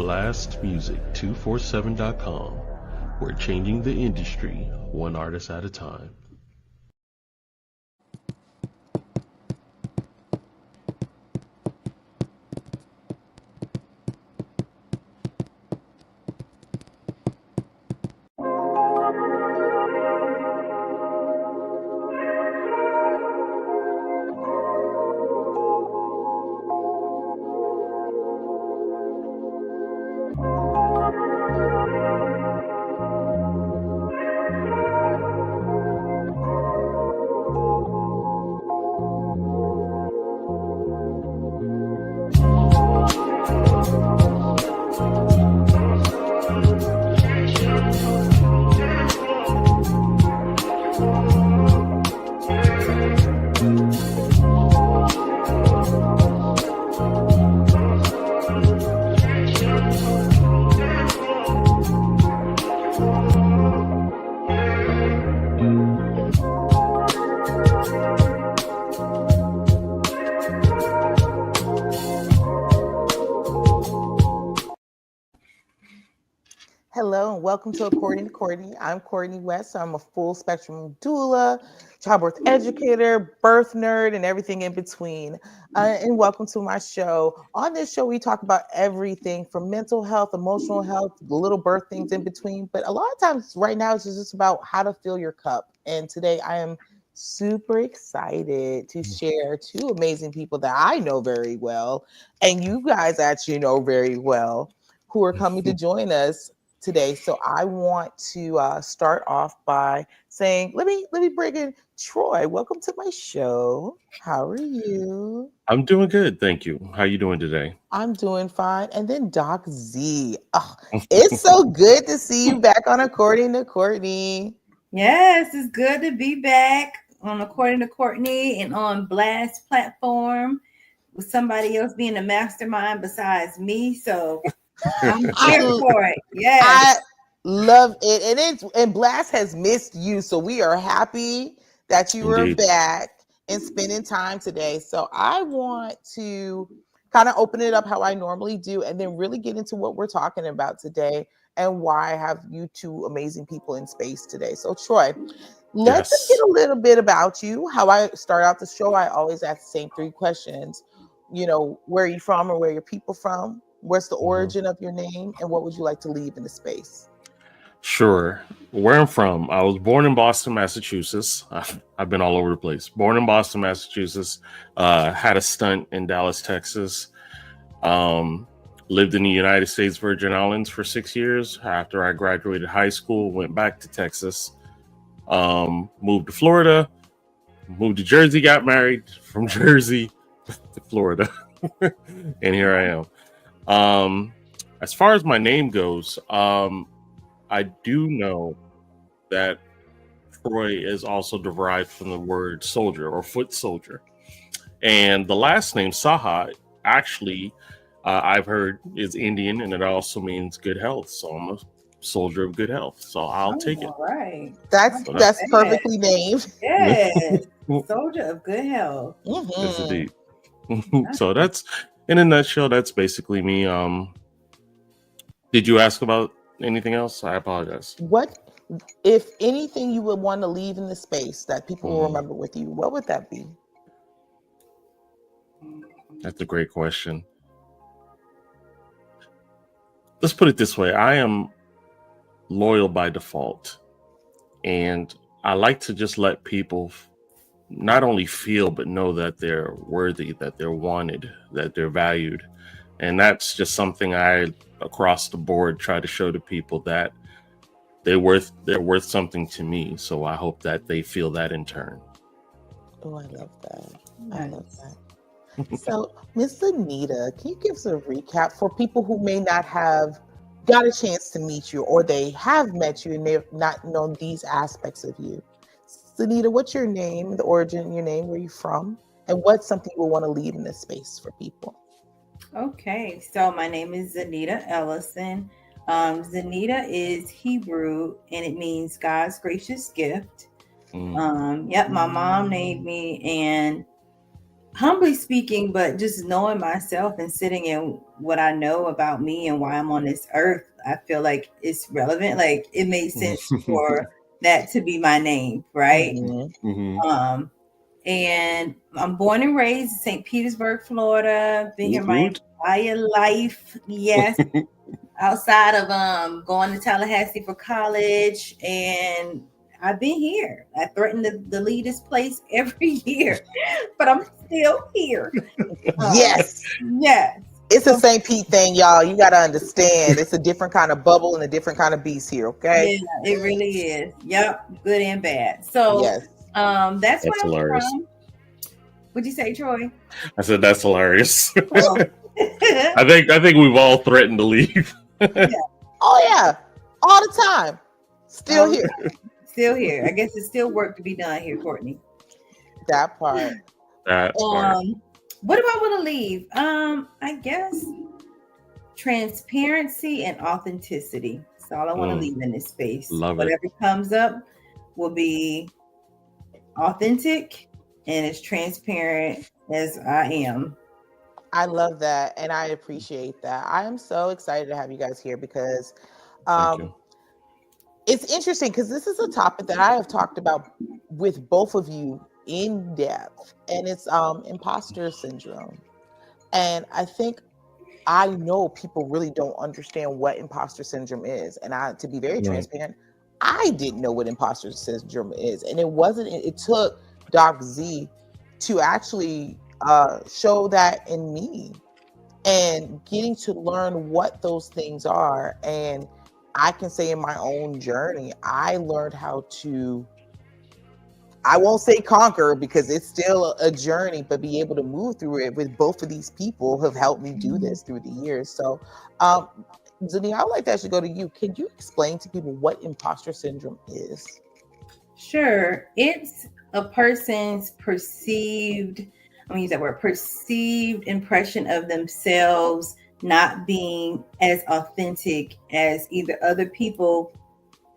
blastmusic247.com. We're changing the industry one artist at a time. Hello and welcome to According to Courtney. I'm Courtney West. I'm a full spectrum doula, childbirth educator, birth nerd, and everything in between. And welcome to my show. On this show, we talk about everything from mental health, emotional health, the little birth things in between. But a lot of times right now, it's just about how to fill your cup. And today I am super excited to share two amazing people that I know very well, and you guys actually know very well, who are coming to join us today. So I want to start off by saying, let me bring in Troy. Welcome to my show. How are you? I'm doing good, thank you. How are you doing today? I'm doing fine. And then Doc Z. Oh, it's so good to see you back on According to Courtney. Yes, it's good to be back on According to Courtney and on Blast platform with somebody else being a mastermind besides me. So I'm here for it. Yes. I love it. And Blast has missed you. So we are happy that you are back and spending time today. So I want to kind of open it up how I normally do and then really get into what we're talking about today and why I have you two amazing people in space today. So Troy, let's just get a little bit about you. How I start out the show, I always ask the same three questions. You know, where are you from or where are your people from? What's the origin of your name, and what would you like to leave in the space? Sure. Where I'm from, I was born in Boston, Massachusetts. I've been all over the place. Born in Boston, Massachusetts. Had a stunt in Dallas, Texas. Lived in the United States Virgin Islands for 6 years. After I graduated high school, went back to Texas. Moved to Florida. Moved to Jersey, got married. From Jersey to Florida. And here I am. As far as my name goes, I do know that Troy is also derived from the word soldier or foot soldier. And the last name, Saha, actually, I've heard is Indian, and it also means good health. So I'm a soldier of good health. So I'll take it. All right. That's perfectly named. Yes. Soldier of good health. Mm-hmm. Yes, indeed. So that's, in a nutshell, that's basically me. Did you ask about anything else? I apologize. What, if anything, you would want to leave in the space that people will remember with you? What would that be? That's a great question. Let's put it this way. I am loyal by default. And I like to just let people not only feel, but know that they're worthy, that they're wanted, that they're valued. And that's just something I, across the board, try to show to people, that they're worth something to me. So I hope that they feel that in turn. Oh, I love that. I love that. So, Miss Zaneta, can you give us a recap for people who may not have got a chance to meet you, or they have met you and they've not known these aspects of you? Zaneta, what's your name, the origin of your name, where you're from, and what's something you will want to leave in this space for people? Okay, so my name is Zaneta Ellison. Zaneta is Hebrew, and it means God's gracious gift. My mom named me, and humbly speaking, but just knowing myself and sitting in what I know about me and why I'm on this earth, I feel like it's relevant. Like it made sense for that to be my name, right? Um, and I'm born and raised in St. Petersburg, Florida. Been here my entire life. Yes. Outside of going to Tallahassee for college, and I've been here. I threaten to leave this place every year, but I'm still here. Yes. Yes. It's a St. Pete thing, y'all. You got to understand. It's a different kind of bubble and a different kind of beast here, okay? Yeah, it really is. Yep, good and bad. So yes. That's where I'm hilarious. from. What'd you say, Troy? I said that's hilarious. I think we've all threatened to leave. Yeah. Oh yeah, all the time. Still here. Still here. I guess it's still work to be done here, Courtney. That part. That part. What do I want to leave? I guess transparency and authenticity. That's all I want to leave in this space. Whatever comes up will be authentic and as transparent as I am. I love that, and I appreciate that. I am so excited to have you guys here because it's interesting because this is a topic that I have talked about with both of you in depth, and it's imposter syndrome. And I think I know people really don't understand what imposter syndrome is. And to be very transparent, I didn't know what imposter syndrome is. And it took Doc Z to actually show that in me and getting to learn what those things are. And I can say in my own journey, I learned how to, I won't say conquer because it's still a journey, but be able to move through it with both of these people who have helped me do this through the years. So, Zaneta, I would like to actually go to you. Can you explain to people what imposter syndrome is? Sure. It's a person's perceived, I'm going to use that word, perceived impression of themselves not being as authentic as either other people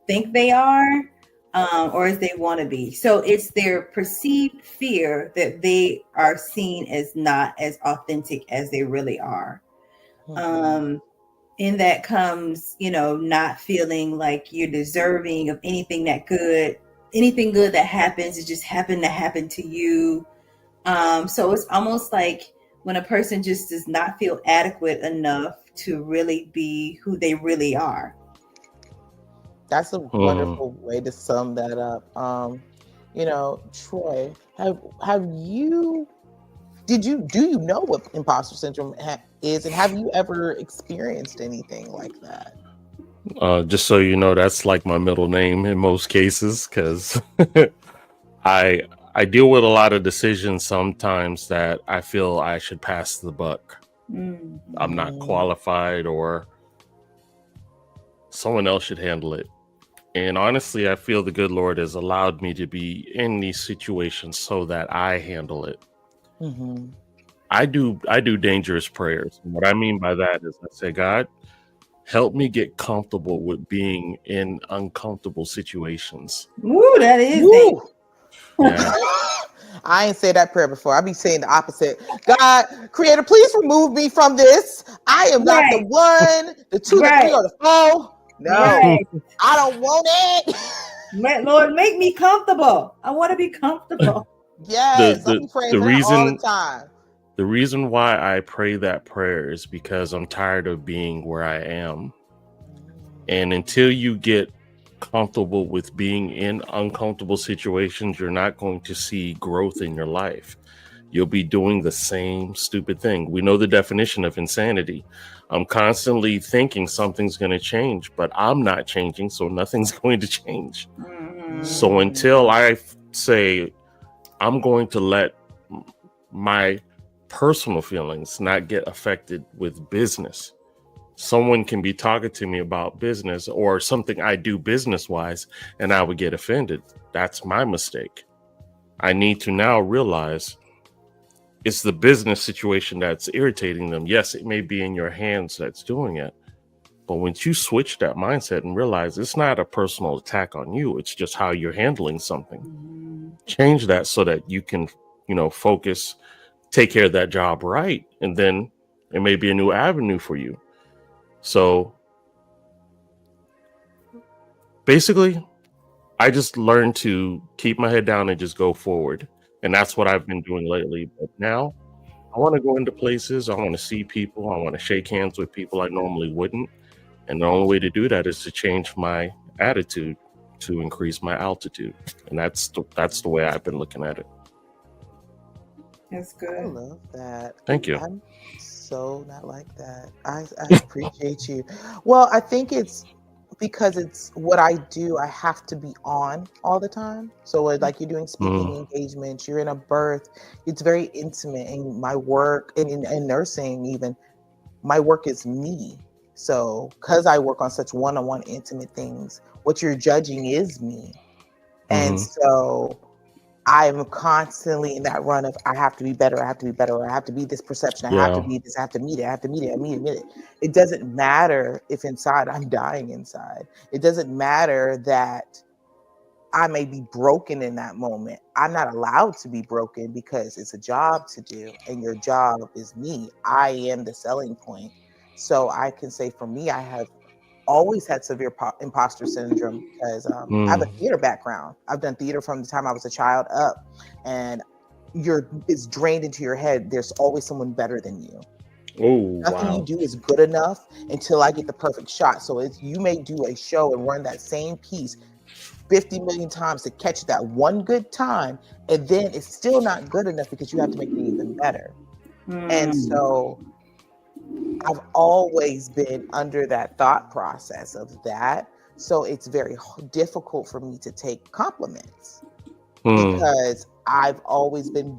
think they are or as they want to be. So it's their perceived fear that they are seen as not as authentic as they really are. In that comes, not feeling like you're deserving of anything good that happens. It just happened to happen to you. So it's almost like when a person just does not feel adequate enough to really be who they really are. That's a wonderful way to sum that up. Troy, do you know what imposter syndrome is, and have you ever experienced anything like that? Just so you know, that's like my middle name in most cases, because I deal with a lot of decisions sometimes that I feel I should pass the buck. I'm not qualified, or someone else should handle it. And honestly, I feel the good Lord has allowed me to be in these situations so that I handle it. I do dangerous prayers. And what I mean by that is I say, God, help me get comfortable with being in uncomfortable situations. Ooh, that is yeah. I ain't said that prayer before. I be saying the opposite. God, Creator, please remove me from this. I am not the one, the two, the three, or the four. No, I don't want it. Lord, make me comfortable. I want to be comfortable. Yes, I'm praying for that all the time. The reason why I pray that prayer is because I'm tired of being where I am. And until you get comfortable with being in uncomfortable situations, you're not going to see growth in your life. You'll be doing the same stupid thing. We know the definition of insanity. I'm constantly thinking something's going to change, but I'm not changing, so nothing's going to change. So until I say I'm going to let my personal feelings not get affected with business, someone can be talking to me about business or something I do business wise, and I would get offended. That's my mistake. I need to now realize it's the business situation that's irritating them. Yes, it may be in your hands that's doing it. But once you switch that mindset and realize it's not a personal attack on you, it's just how you're handling something. Change that so that you can, focus take care of that job right, and then it may be a new avenue for you. So basically, I just learned to keep my head down and just go forward. And that's what I've been doing lately. But now I want to go into places. I want to see people. I want to shake hands with people I normally wouldn't. And the only way to do that is to change my attitude, to increase my altitude. And that's the way I've been looking at it. That's good. I love that. Thank you. I'm so not like that. I appreciate you. Well, I think it's because it's what I do. I have to be on all the time. So like you're doing speaking engagements, you're in a birth. It's very intimate. And my work and in nursing, even my work is me. So because I work on such one-on-one intimate things, what you're judging is me. And so I'm constantly in that run of I have to be better, I have to be better, or I have to be this perception, I have to be this, I have to meet it, I have to meet it, I meet it. It doesn't matter if inside I'm dying inside. It doesn't matter that I may be broken in that moment. I'm not allowed to be broken because it's a job to do, and your job is me. I am the selling point. So I can say for me, I have always had severe imposter syndrome because I have a theater background. I've done theater from the time I was a child up, and it's drained into your head. There's always someone better than you. Nothing you do is good enough until I get the perfect shot. So you may do a show and run that same piece 50 million times to catch that one good time, and then it's still not good enough because you have to make it even better. And so I've always been under that thought process of that. So it's very difficult for me to take compliments because I've always been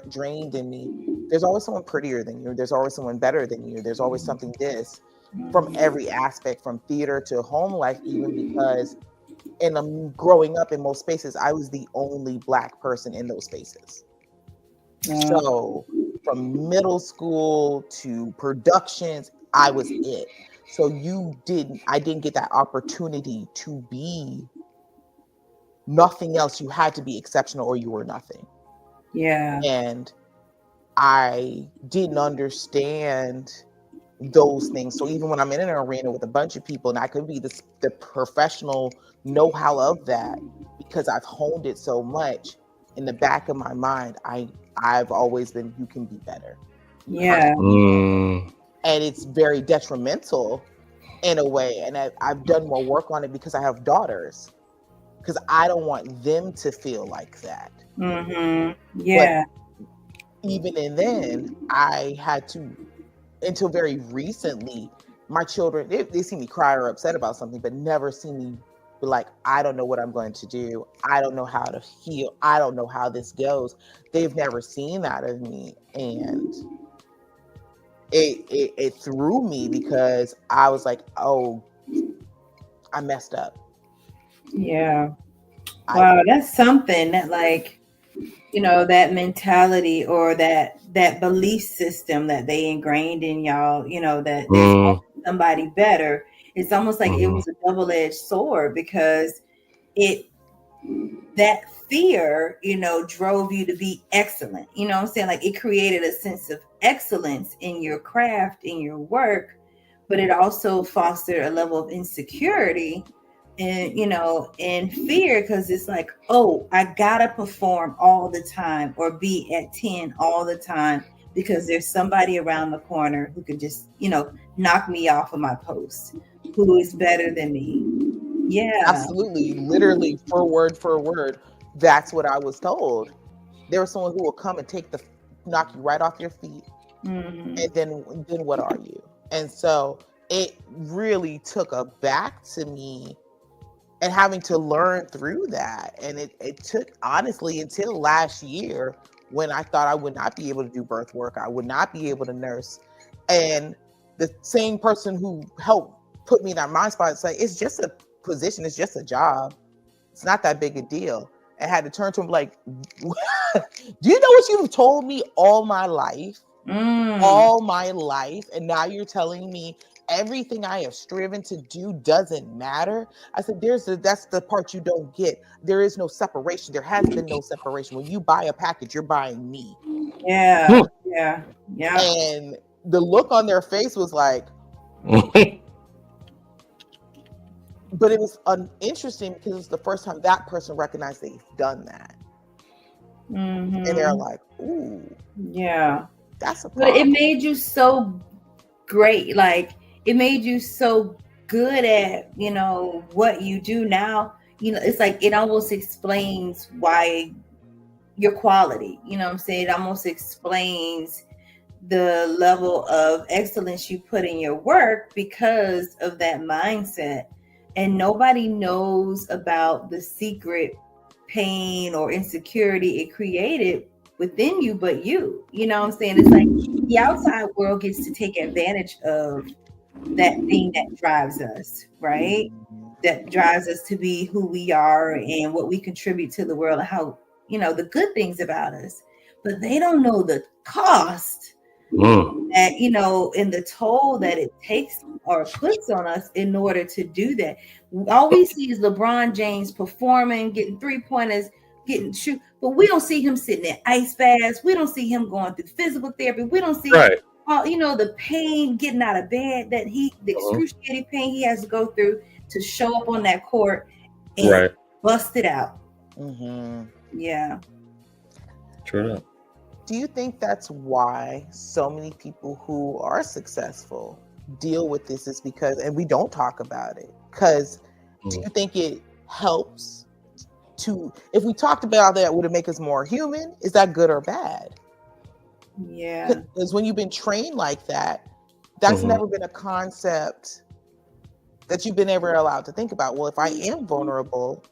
drained in me. There's always someone prettier than you. There's always someone better than you. There's always something from every aspect, from theater to home life, even because growing up in most spaces, I was the only Black person in those spaces. So from middle school to productions, I was it. So I didn't get that opportunity to be nothing else. You had to be exceptional or you were nothing. Yeah. And I didn't understand those things. So even when I'm in an arena with a bunch of people, and I could be the professional know-how of that, because I've honed it so much, in the back of my mind, I've always been, you can be better. Yeah. And it's very detrimental in a way. And I've done more work on it because I have daughters, because I don't want them to feel like that. Yeah. But even then, I had to, until very recently, my children, they see me cry or upset about something, but never see me be like, I don't know what I'm going to do. I don't know how to heal. I don't know how this goes. They've never seen that of me. And it threw me because I was like, oh, I messed up. Yeah. Wow, that's something that, like, you know, that mentality or that belief system that they ingrained in y'all, you know, that there's somebody better. It's almost like it was a double-edged sword, because that fear, you know, drove you to be excellent. You know what I'm saying? Like, it created a sense of excellence in your craft, in your work, but it also fostered a level of insecurity and, you know, and fear, because it's like, oh, I gotta perform all the time or be at 10 all the time because there's somebody around the corner who could just, you know, knock me off of my post, who is better than me. Yeah, absolutely. Literally, word for word, that's what I was told. There was someone who will come and knock you right off your feet. And then what are you? And so it really took a back to me, and having to learn through that. And it took, honestly, until last year, when I thought I would not be able to do birth work, I would not be able to nurse. And the same person who helped put me in that mind spot, it's like, it's just a position, it's just a job. It's not that big a deal. I had to turn to him like, do you know what you've told me all my life? All my life. And now you're telling me everything I have striven to do doesn't matter. I said, that's the part you don't get. There is no separation. There has been no separation. When you buy a package, you're buying me. Yeah. Yeah. And the look on their face was like, but it was interesting because it was the first time that person recognized they've done that. And they're like, ooh. Yeah. That's a problem. But it made you so great. Like, it made you so good at, you know, what you do now. You know, it's like it almost explains why your quality, you know what I'm saying? It almost explains the level of excellence you put in your work because of that mindset. And nobody knows about the secret pain or insecurity it created within you but you. You know what I'm saying? It's like the outside world gets to take advantage of that thing that drives us, right? That drives us to be who we are and what we contribute to the world and how, you know, the good things about us. But they don't know the cost that, you know, and the toll that it takes or puts on us in order to do that. All we see is LeBron James performing, getting 3-pointers, getting shoot, but we don't see him sitting in ice baths. We don't see him going through physical therapy. We don't see you know, the pain getting out of bed, that the excruciating pain he has to go through to show up on that court and bust it out. Yeah. True enough. Do you think that's why so many people who are successful deal with this is because, and we don't talk about it, because do you think it helps to, if we talked about that, would it make us more human? Is that good or bad? Yeah. Because when you've been trained like that, that's never been a concept that you've been ever allowed to think about. Well, if I am vulnerable,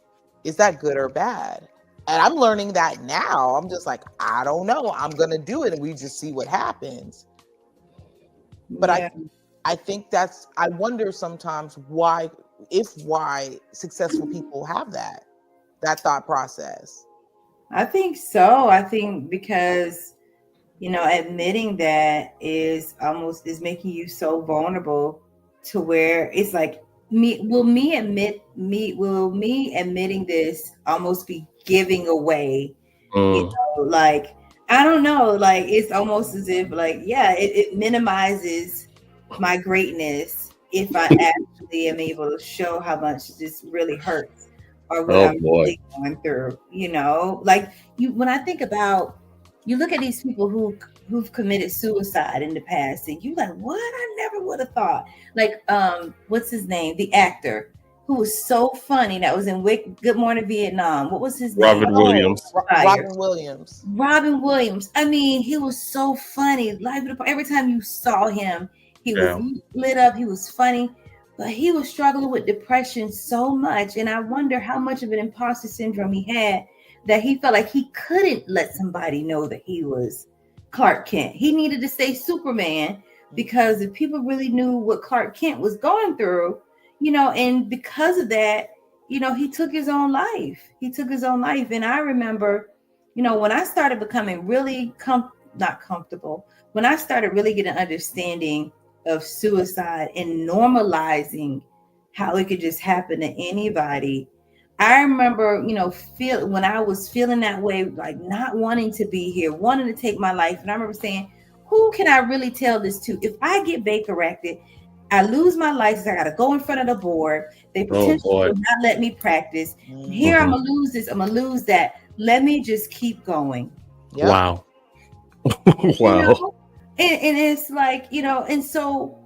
is that good or bad? And I'm learning that now. I'm just like, I don't know. I'm going to do it. And we just see what happens. But I think I wonder sometimes why successful people have that thought process. I think so. I think because, you know, admitting that is making you so vulnerable to where it's like, me admitting this almost be giving away, you know, like, I don't know, like, it's almost as if like, it minimizes my greatness if I actually am able to show how much this really hurts or what I'm really going through, you know, like when I think about, you look at these people who've committed suicide in the past, and you're like, what? I never would have thought. Like, what's his name? The actor who was so funny that was in Good Morning Vietnam. What was his name? Robin Williams. Robin Williams. I mean, he was so funny. Every time you saw him, he was lit up. He was funny, but he was struggling with depression so much. And I wonder how much of an imposter syndrome he had, that he felt like he couldn't let somebody know that he was Clark Kent. He needed to stay Superman, because if people really knew what Clark Kent was going through, you know, and because of that, you know, he took his own life. And I remember, you know, when I started becoming really not comfortable, when I started really getting an understanding of suicide and normalizing how it could just happen to anybody, I remember, you know, when I was feeling that way, like not wanting to be here, wanting to take my life. And I remember saying, who can I really tell this to? If I get Baker acted, I lose my license. I got to go in front of the board. They potentially will not let me practice. Here, I'm going to lose this. I'm going to lose that. Let me just keep going. Yep. Wow. Wow. You know? And it's like, you know, and so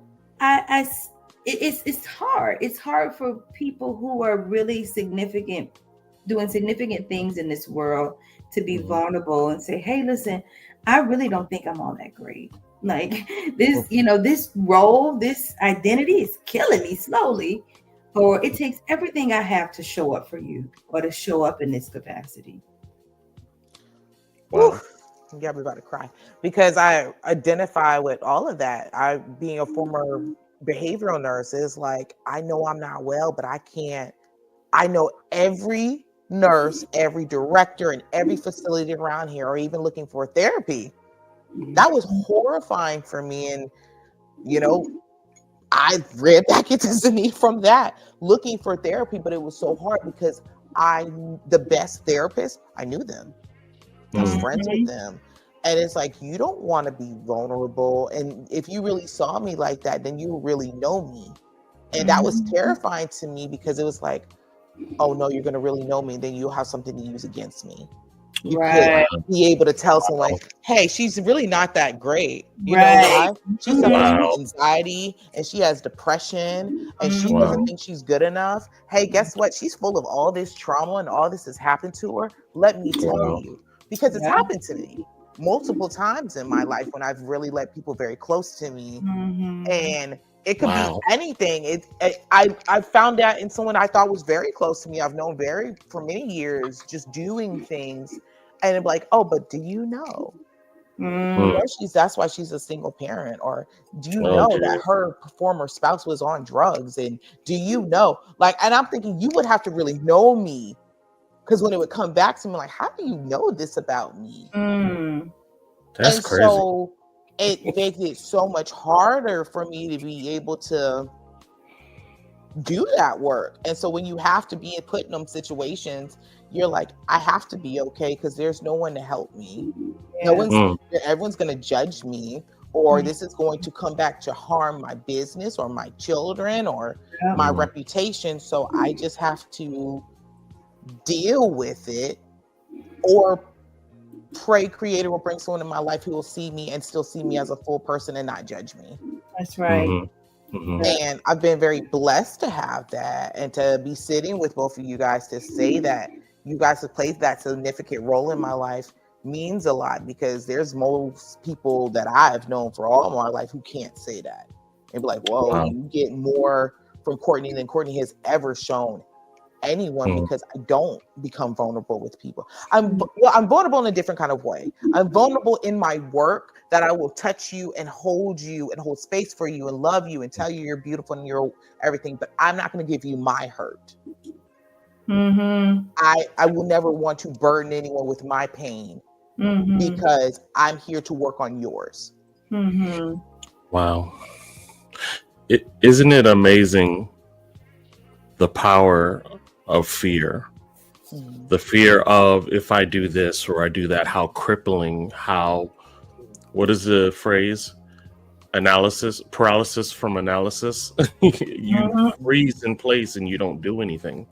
it's hard. It's hard for people who are really significant, doing significant things in this world, to be vulnerable and say, hey, listen, I really don't think I'm all that great. Like this, you know, this role, this identity is killing me slowly, or it takes everything I have to show up for you or to show up in this capacity. Wow. You got me about to cry, because I identify with all of that. Being a former behavioral nurse, is like, I know I'm not well, but I know every nurse, every director, and every facility around here are even looking for therapy. That was horrifying for me. And, you know, I read back into Zaneta from that, looking for therapy, but it was so hard because the best therapists, I knew them. I was friends with them. And it's like, you don't want to be vulnerable. And if you really saw me like that, then you really know me. And that was terrifying to me, because it was like, oh no, you're going to really know me. Then you'll have something to use against me. You Right. could be able to tell someone like, hey, she's really not that great. You Right. know why? She suffers Wow. from anxiety, and she has depression, and she Wow. doesn't think she's good enough. Hey, guess what? She's full of all this trauma, and all this has happened to her. Let me tell Wow. you, because it's Yeah. happened to me multiple times in my life when I've really let people very close to me, and it could Wow. be anything. I found that in someone I thought was very close to me. I've known for many years, just doing things, and I'm like, oh, but do you know? That's why she's a single parent. Or do you know that her former spouse was on drugs? And do you know, like, and I'm thinking, you would have to really know me, because when it would come back to me, like, how do you know this about me? That's And crazy. so it makes it so much harder for me to be able to do that work. And so when you have to be put in them situations, you're like, I have to be okay, because there's no one to help me. Everyone's going to judge me, or this is going to come back to harm my business or my children or my reputation. So I just have to deal with it, or pray Creator will bring someone in my life who will see me and still see me as a full person and not judge me. That's right. And I've been very blessed to have that, and to be sitting with both of you guys to say that you guys have played that significant role in my life means a lot, because there's most people that I've known for all my life who can't say that. And be like, whoa, you get more from Courtney than Courtney has ever shown anyone, because I don't become vulnerable with people. I'm vulnerable in a different kind of way. I'm vulnerable in my work, that I will touch you and hold space for you and love you and tell you you're beautiful and you're everything, but I'm not going to give you my hurt. I will never want to burden anyone with my pain, because I'm here to work on yours. Wow. Isn't it amazing, the power of fear? The fear of, if I do this or I do that, how crippling, what is the phrase? Paralysis from analysis. You freeze in place and you don't do anything.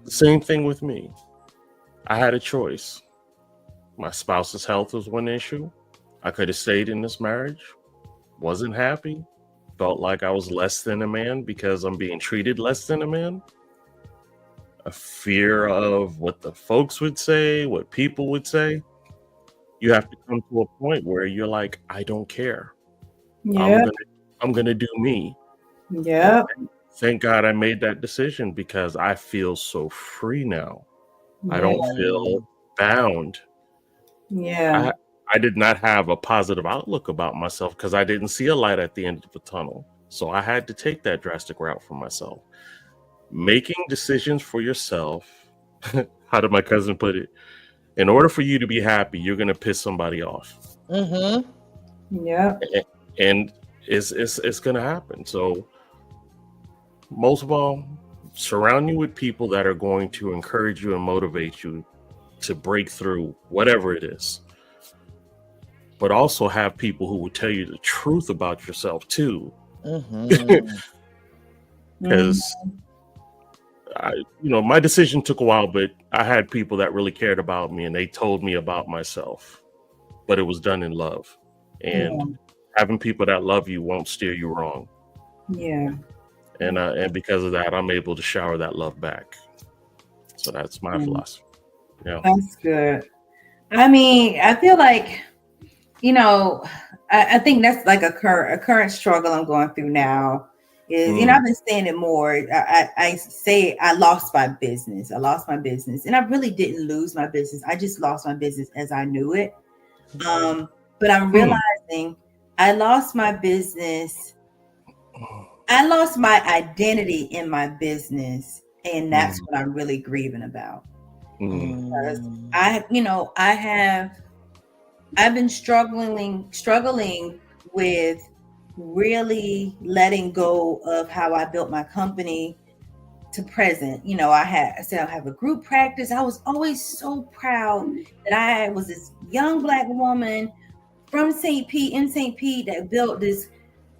The same thing with me. I had a choice. My spouse's health was one issue. I could have stayed in this marriage. Wasn't happy. Felt like I was less than a man because I'm being treated less than a man. A fear of what the folks would say, what people would say. You have to come to a point where you're like, I don't care. I'm gonna do me. Yeah. Thank God I made that decision, because I feel so free now. I don't feel bound. Yeah. I did not have a positive outlook about myself, because I didn't see a light at the end of the tunnel. So I had to take that drastic route for myself. Making decisions for yourself. How did my cousin put it? In order for you to be happy, you're going to piss somebody off. Yeah. And it's going to happen. So most of all, surround you with people that are going to encourage you and motivate you to break through whatever it is. But also have people who will tell you the truth about yourself too. Because my decision took a while, but I had people that really cared about me, and they told me about myself, but it was done in love. And having people that love you won't steer you wrong. And because of that, I'm able to shower that love back. So that's my philosophy. That's good. I mean, I feel like, I think that's like a current struggle I'm going through now. Is I've been saying it more. I say I lost my business. And I really didn't lose my business. I just lost my business as I knew it. But I'm realizing I lost my business. I lost my identity in my business, and that's what I'm really grieving about. Because I've been struggling with really letting go of how I built my company, to present. You know, I said I have a group practice. I was always so proud that I was this young Black woman from St. Pete that built this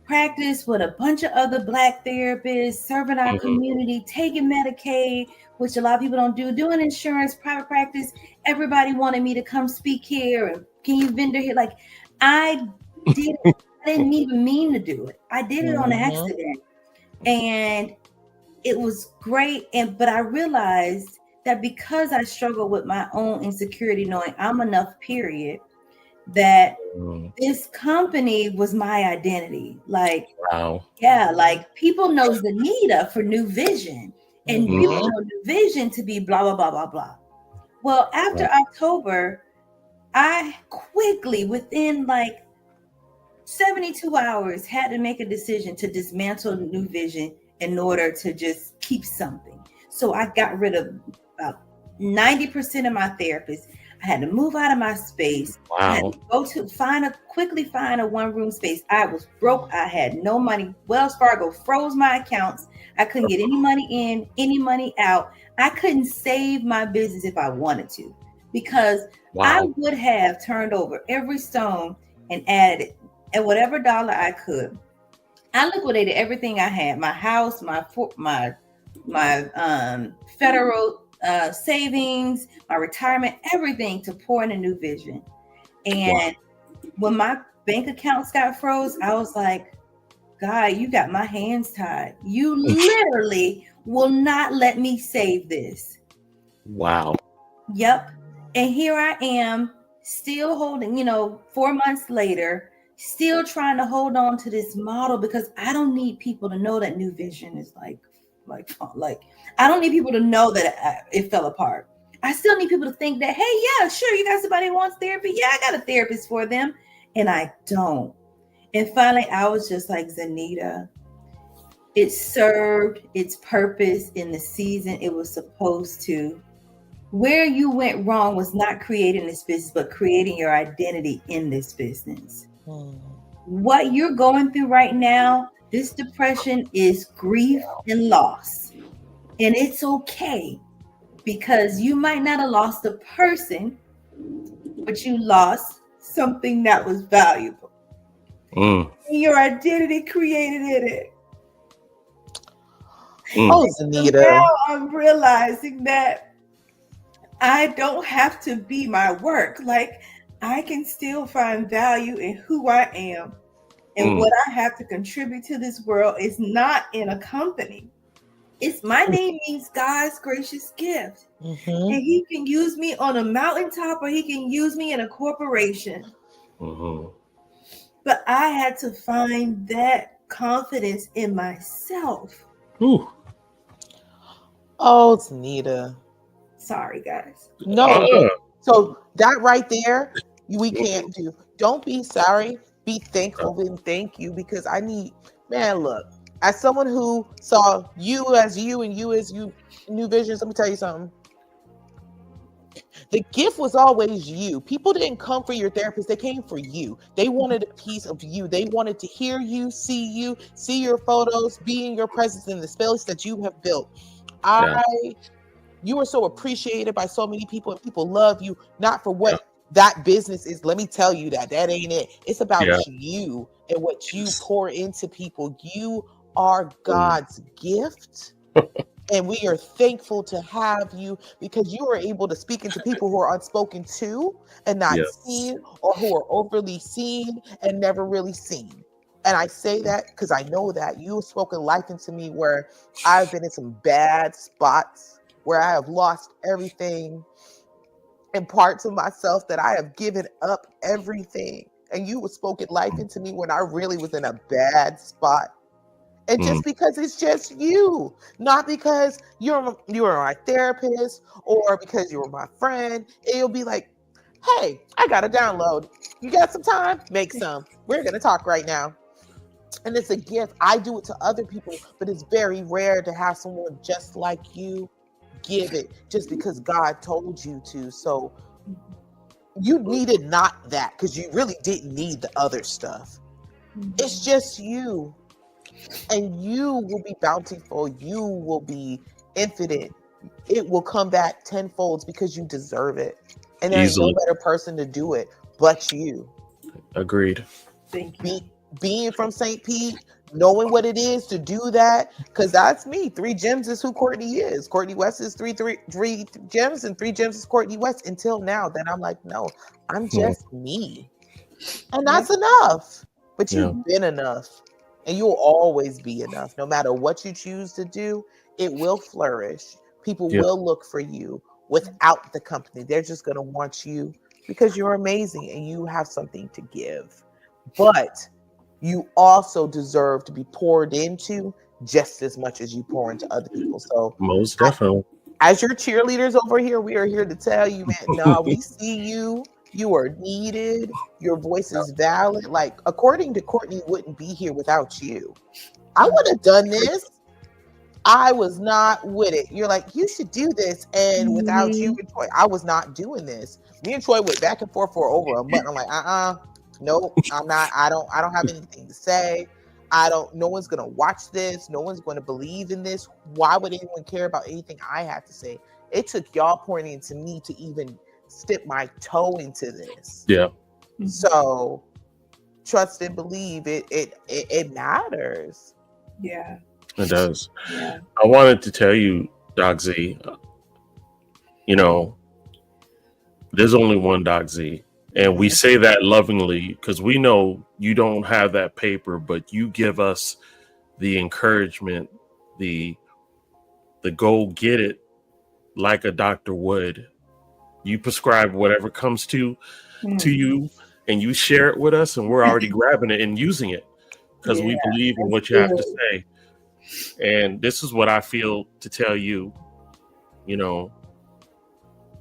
practice with a bunch of other Black therapists, serving our community, taking Medicaid, which a lot of people don't do, doing insurance, private practice. Everybody wanted me to come speak here, and can you vendor here? Like, I didn't even mean to do it. I did it on accident, and it was great. But I realized that because I struggle with my own insecurity, knowing I'm enough, period, that this company was my identity. Like, like people know Zaneta for New Vision, and people know New Vision to be blah, blah, blah, blah, blah. Well, after October, I quickly, within like 72 hours, had to make a decision to dismantle New Vision in order to just keep something. So I got rid of about 90% of my therapists. I had to move out of my space. I had to go to quickly find a one-room space. I was broke. I had no money. Wells Fargo froze my accounts. I couldn't get any money in, any money out. I couldn't save my business if I wanted to, because I would have turned over every stone and added it at whatever dollar I could. I liquidated everything I had: my house, my federal savings, my retirement, everything, to pour in a New Vision. And when my bank accounts got froze, I was like, God, you got my hands tied. You literally will not let me save this. Wow. Yep. And here I am, still holding, 4 months later, still trying to hold on to this model, because I don't need people to know that New Vision is like I don't need people to know that it fell apart. I still need people to think that, hey, yeah, sure, you got somebody who wants therapy. Yeah, I got a therapist for them. And I don't. And finally, I was just like, Zaneta, it served its purpose in the season it was supposed to. Where you went wrong was not creating this business, but creating your identity in this business. What you're going through right now, this depression, is grief and loss. And it's okay, because you might not have lost a person, but you lost something that was valuable. Your identity created in it. Oh, Zaneta. So now I'm realizing that I don't have to be my work. Like, I can still find value in who I am. And what I have to contribute to this world is not in a company. It's my name means God's gracious gift. And he can use me on a mountaintop, or he can use me in a corporation. But I had to find that confidence in myself. Oh, Zaneta. Sorry, guys. No. So that right there, we can't do. Don't be sorry. Be thankful and thank you, because look, as someone who saw you as you and you as you, New Visions, let me tell you something. The gift was always you. People didn't come for your therapist. They came for you. They wanted a piece of you. They wanted to hear you, see your photos, be in your presence in the space that you have built. You are so appreciated by so many people, and people love you, not for what that business is. Let me tell you that ain't it. It's about you and what you pour into people. You are God's gift. And we are thankful to have you, because you are able to speak into people who are unspoken to and not seen, or who are overly seen and never really seen. And I say that because I know that you have spoken life into me, where I've been in some bad spots, where I have lost everything and parts of myself, that I have given up everything. And you have spoken life into me when I really was in a bad spot. And just because it's just you, not because you're my therapist or because you were my friend, it'll be like, hey, I got a download. You got some time? Make some. We're going to talk right now. And it's a gift. I do it to other people, but it's very rare to have someone just like you give it just because God told you to. So you needed not that, because you really didn't need the other stuff. It's just you. And you will be bountiful. You will be infinite, it will come back tenfold because you deserve it. And there ain't Easily. no better person to do it but you. Agreed. Thank you. Being from St. Pete, knowing what it is to do that, because that's me. 3 gems is who Courtney is. Courtney West is three gems, and 3 gems is Courtney West. Until now, then I'm like, no, I'm just me, and that's enough. But you've been enough, and you'll always be enough. No matter what you choose to do, it will flourish. People will look for you without the company. They're just gonna want you because you're amazing and you have something to give. But you also deserve to be poured into just as much as you pour into other people. So most definitely, as your cheerleaders over here, we are here to tell you, man, no, we see you. You are needed. Your voice is valid. Like, according to Courtney, wouldn't be here without you. I would have done this. I was not with it. You're like, you should do this. And without you and Troy, I was not doing this. Me and Troy went back and forth for over a month. I'm like, nope, I'm not. I don't have anything to say. No one's gonna watch this. No one's gonna believe in this. Why would anyone care about anything I had to say? It took y'all pointing to me to even dip my toe into this. Yeah. So trust and believe it matters. Yeah. It does. Yeah. I wanted to tell you, Doc Z, there's only one Doc Z. And we say that lovingly because we know you don't have that paper, but you give us the encouragement, the go get it like a doctor would. You prescribe whatever comes to you and you share it with us, and we're already grabbing it and using it because we believe in what you have to say. And this is what I feel to tell you,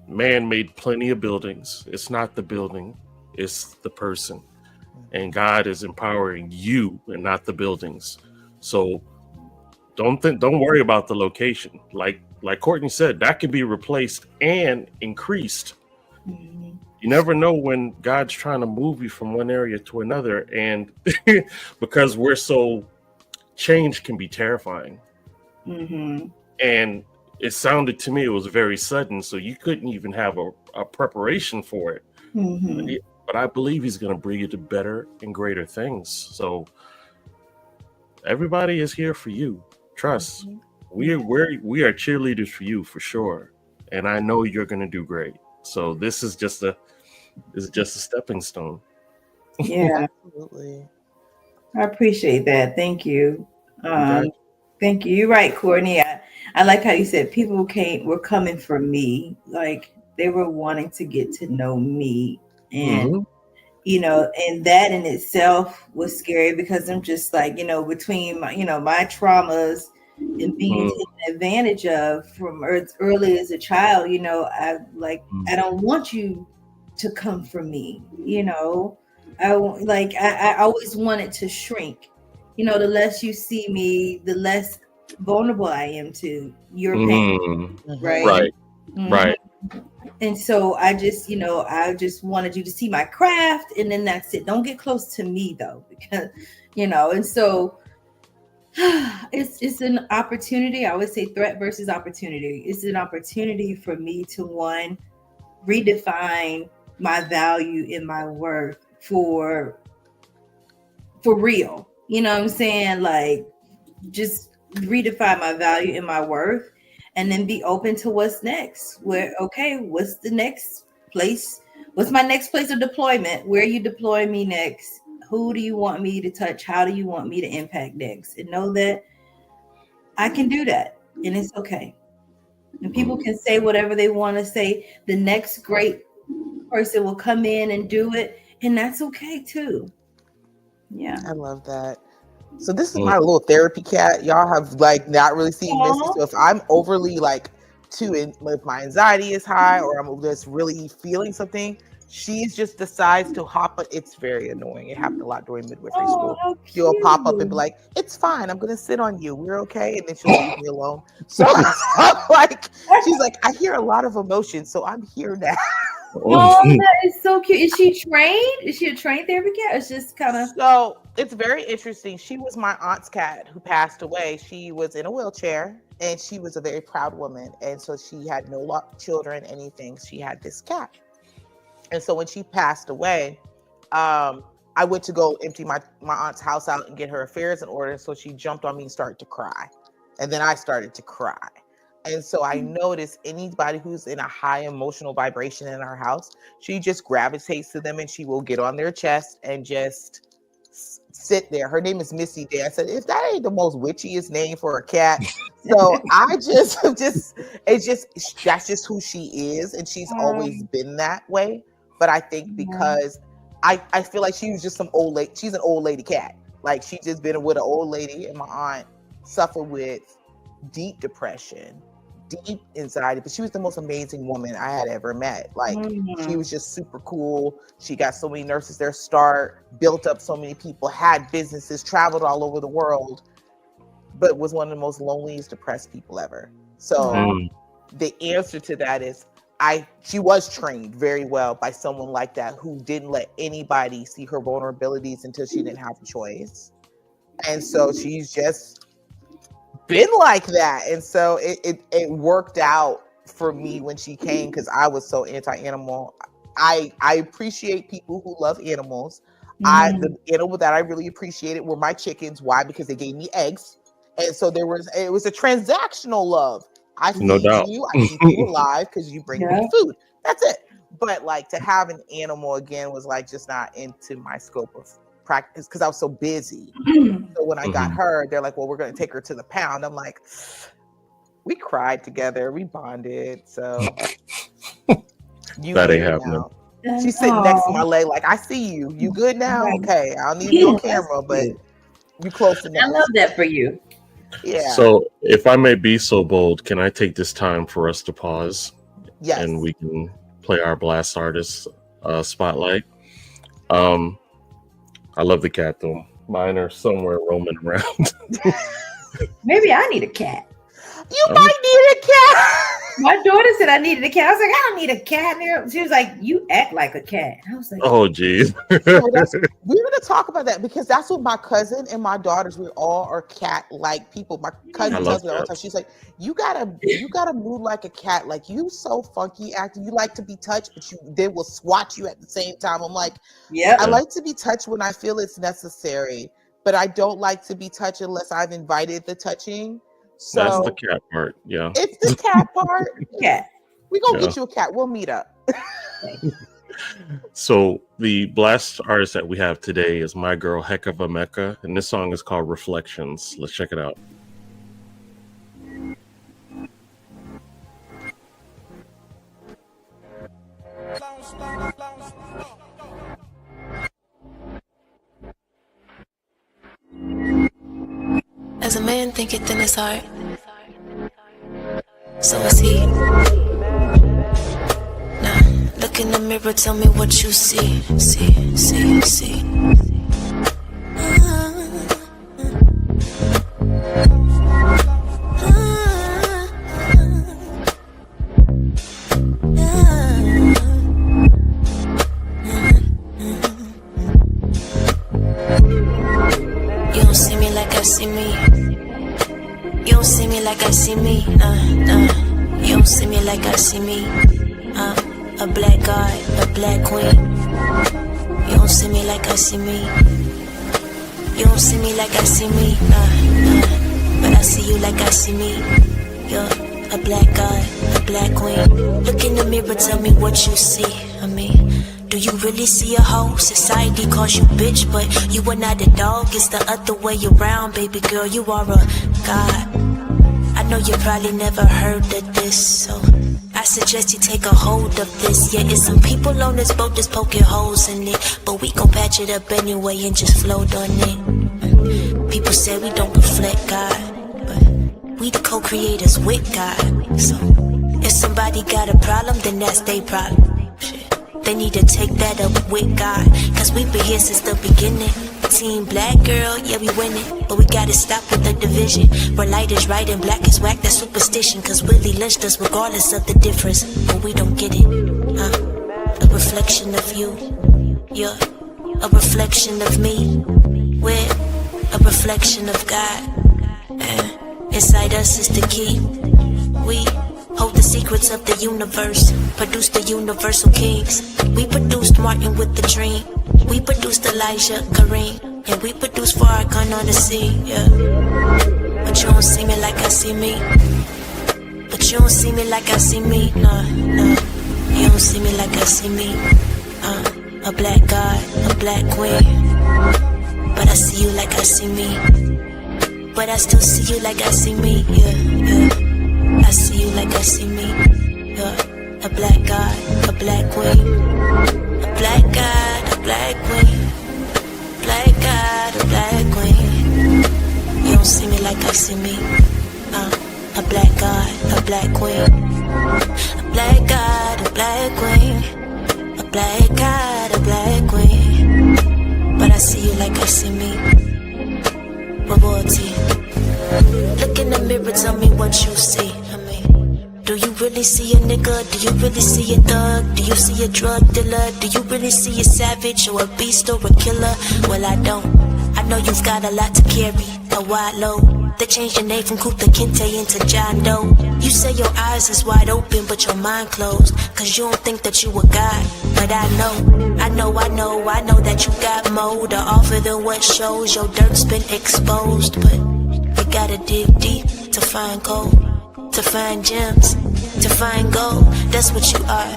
man made plenty of buildings. It's not the building, it's the person. And God is empowering you and not the buildings. So don't worry about the location. Like Courtney said, that can be replaced and increased. Mm-hmm. You never know when God's trying to move you from one area to another. And because we're so, change can be terrifying. Mm-hmm. And it sounded to me, it was very sudden. So you couldn't even have a preparation for it. Mm-hmm. But I believe he's going to bring you to better and greater things. So everybody is here for you. Trust. Mm-hmm. We are cheerleaders for you for sure. And I know you're going to do great. So this is just a stepping stone. Yeah. Absolutely. I appreciate that. Thank you. Thank you. You're right, Courtney. I like how you said people were coming for me. Like they were wanting to get to know me. And and that in itself was scary because I'm just like, between my, my traumas and being taken advantage of from early as a child, I don't want you to come for me, I always wanted to shrink, the less you see me, the less vulnerable I am to your pain. Right. Right. And so I just wanted you to see my craft, and then that's it. Don't get close to me though, because and so it's an opportunity. I always say threat versus opportunity. It's an opportunity for me to redefine my value and my worth for real. You know what I'm saying? Like just redefine my value and my worth. And then be open to what's next. What's the next place? What's my next place of deployment? Where are you deploying me next? Who do you want me to touch? How do you want me to impact next? And know that I can do that. And it's okay. And people can say whatever they want to say. The next great person will come in and do it. And that's okay too. Yeah. I love that. So this is my little therapy cat. Y'all have not really seen Missy. So if I'm overly if my anxiety is high or I'm just really feeling something, she's just decides to hop up. It's very annoying. It happened a lot during midwifery school. She'll pop up and be like, "It's fine. I'm gonna sit on you. We're okay." And then she'll leave me alone. So she's like, I hear a lot of emotion, so I'm here now. Oh, that is so cute. Is she trained? Is she a trained therapy cat? It's just kind of. So it's very interesting. She was my aunt's cat who passed away. She was in a wheelchair And she was a very proud woman. And so she had no children, anything. She had this cat. And so when she passed away, I went to go empty my aunt's house out and get her affairs in order. So she jumped on me and started to cry. And then I started to cry. And so I noticed anybody who's in a high emotional vibration in our house, she just gravitates to them and she will get on their chest and just sit there. Her name is Missy Day. I said, if that ain't the most witchiest name for a cat. So I that's just who she is. And she's always been that way. But I think because I feel like she was just some old lady. She's an old lady cat. Like she just been with an old lady, and my aunt suffered with deep depression, deep anxiety. But she was the most amazing woman I had ever met. Like she was just super cool. She got so many nurses there built up so many people, had businesses, traveled all over the world, but was one of the most loneliest, depressed people ever. So the answer to that is she was trained very well by someone like that who didn't let anybody see her vulnerabilities until she didn't have a choice. And so she's just been like that. And so it worked out for me when she came because I was so anti-animal. I appreciate people who love animals. The animal that I really appreciated were my chickens. Why? Because they gave me eggs. And so it was a transactional love. I feed you, I keep you alive because you bring me food. That's it. But like to have an animal again was like just not into my scope of practice because I was so busy. So when I got her, they're like, well, we're going to take her to the pound. I'm like, we cried together, we bonded. So that ain't happening. She's sitting next to my leg, like, I see you. You good now? Okay, I'll need you on camera, but you close enough. I love that for you. Yeah. So if I may be so bold, can I take this time for us to pause? Yes. And we can play our Blast Artist spotlight. I love the cat though. Mine are somewhere roaming around. Maybe I need a cat. You might need a cat. My daughter said I needed a cat. I was like, I don't need a cat. She was like, you act like a cat. I was like, oh, geez. We're going to talk about that because that's what my cousin and my daughters, we all are cat-like people. My cousin tells me all the time. She's like, you gotta move like a cat. Like you so funky acting. You like to be touched, but they will swat you at the same time. I'm like, yeah. I like to be touched when I feel it's necessary, but I don't like to be touched unless I've invited the touching. So that's the cat part, yeah. It's the cat part. Yeah. We're going to get you a cat. We'll meet up. So the Blast Artist that we have today is my girl, Heck of a Mecca, and this song is called Reflections. Let's check it out. As a man thinketh in his heart, so is he. Now, look in the mirror, tell me what you see. See. You don't see me like I see me. You don't see me like I see me, nah. You don't see me like I see me. A black guy, a black queen. You don't see me like I see me. You don't see me like I see me, nah. But I see you like I see me. You're a black guy, a black queen. Look in the mirror, tell me what you see. I mean, do you really see a hoe? Society calls you bitch, but you are not a dog. It's the other way around, baby girl. You are a god. I know you probably never heard of this, so I suggest you take a hold of this. Yeah, it's some people on this boat that's poking holes in it, but we gon' patch it up anyway and just float on it. People say we don't reflect God, but we the co-creators with God. So if somebody got a problem, then that's their problem. They need to take that up with God, cause we've been here since the beginning. Team black girl, yeah, we winning, but we gotta stop with the division. Where light is right and black is whack, that's superstition. Cause Willie lynched us regardless of the difference, but we don't get it, A reflection of you, you're a reflection of me. We're a reflection of God, and Inside us is the key. We hold the secrets of the universe, produce the universal kings. We produced Martin with the dream. We produced Elijah, Kareem, and we produced Farrakhan on the scene, yeah. But you don't see me like I see me. But you don't see me like I see me, nah. You don't see me like I see me. A black god, a black queen. But I see you like I see me. But I still see you like I see me, yeah. I see you like I see me, yeah. A black god, a black queen. A black god, a black queen. Black god, a black queen. You don't see me like I see me. A black god, a black queen. A black god, a black queen. A black god, a black queen. But I see you like I see me. Royalty. Look in the mirror, tell me what you see. Do you really see a nigga? Do you really see a thug? Do you see a drug dealer? Do you really see a savage or a beast or a killer? Well, I don't. I know you've got a lot to carry, a wide load. They changed your name from Kuta Kinte into John Doe. You say your eyes is wide open, but your mind closed. Cause you don't think that you a god. But I know that you got more to offer than what shows. Your dirt's been exposed, but you gotta dig deep to find gold. To find gems, to find gold, that's what you are.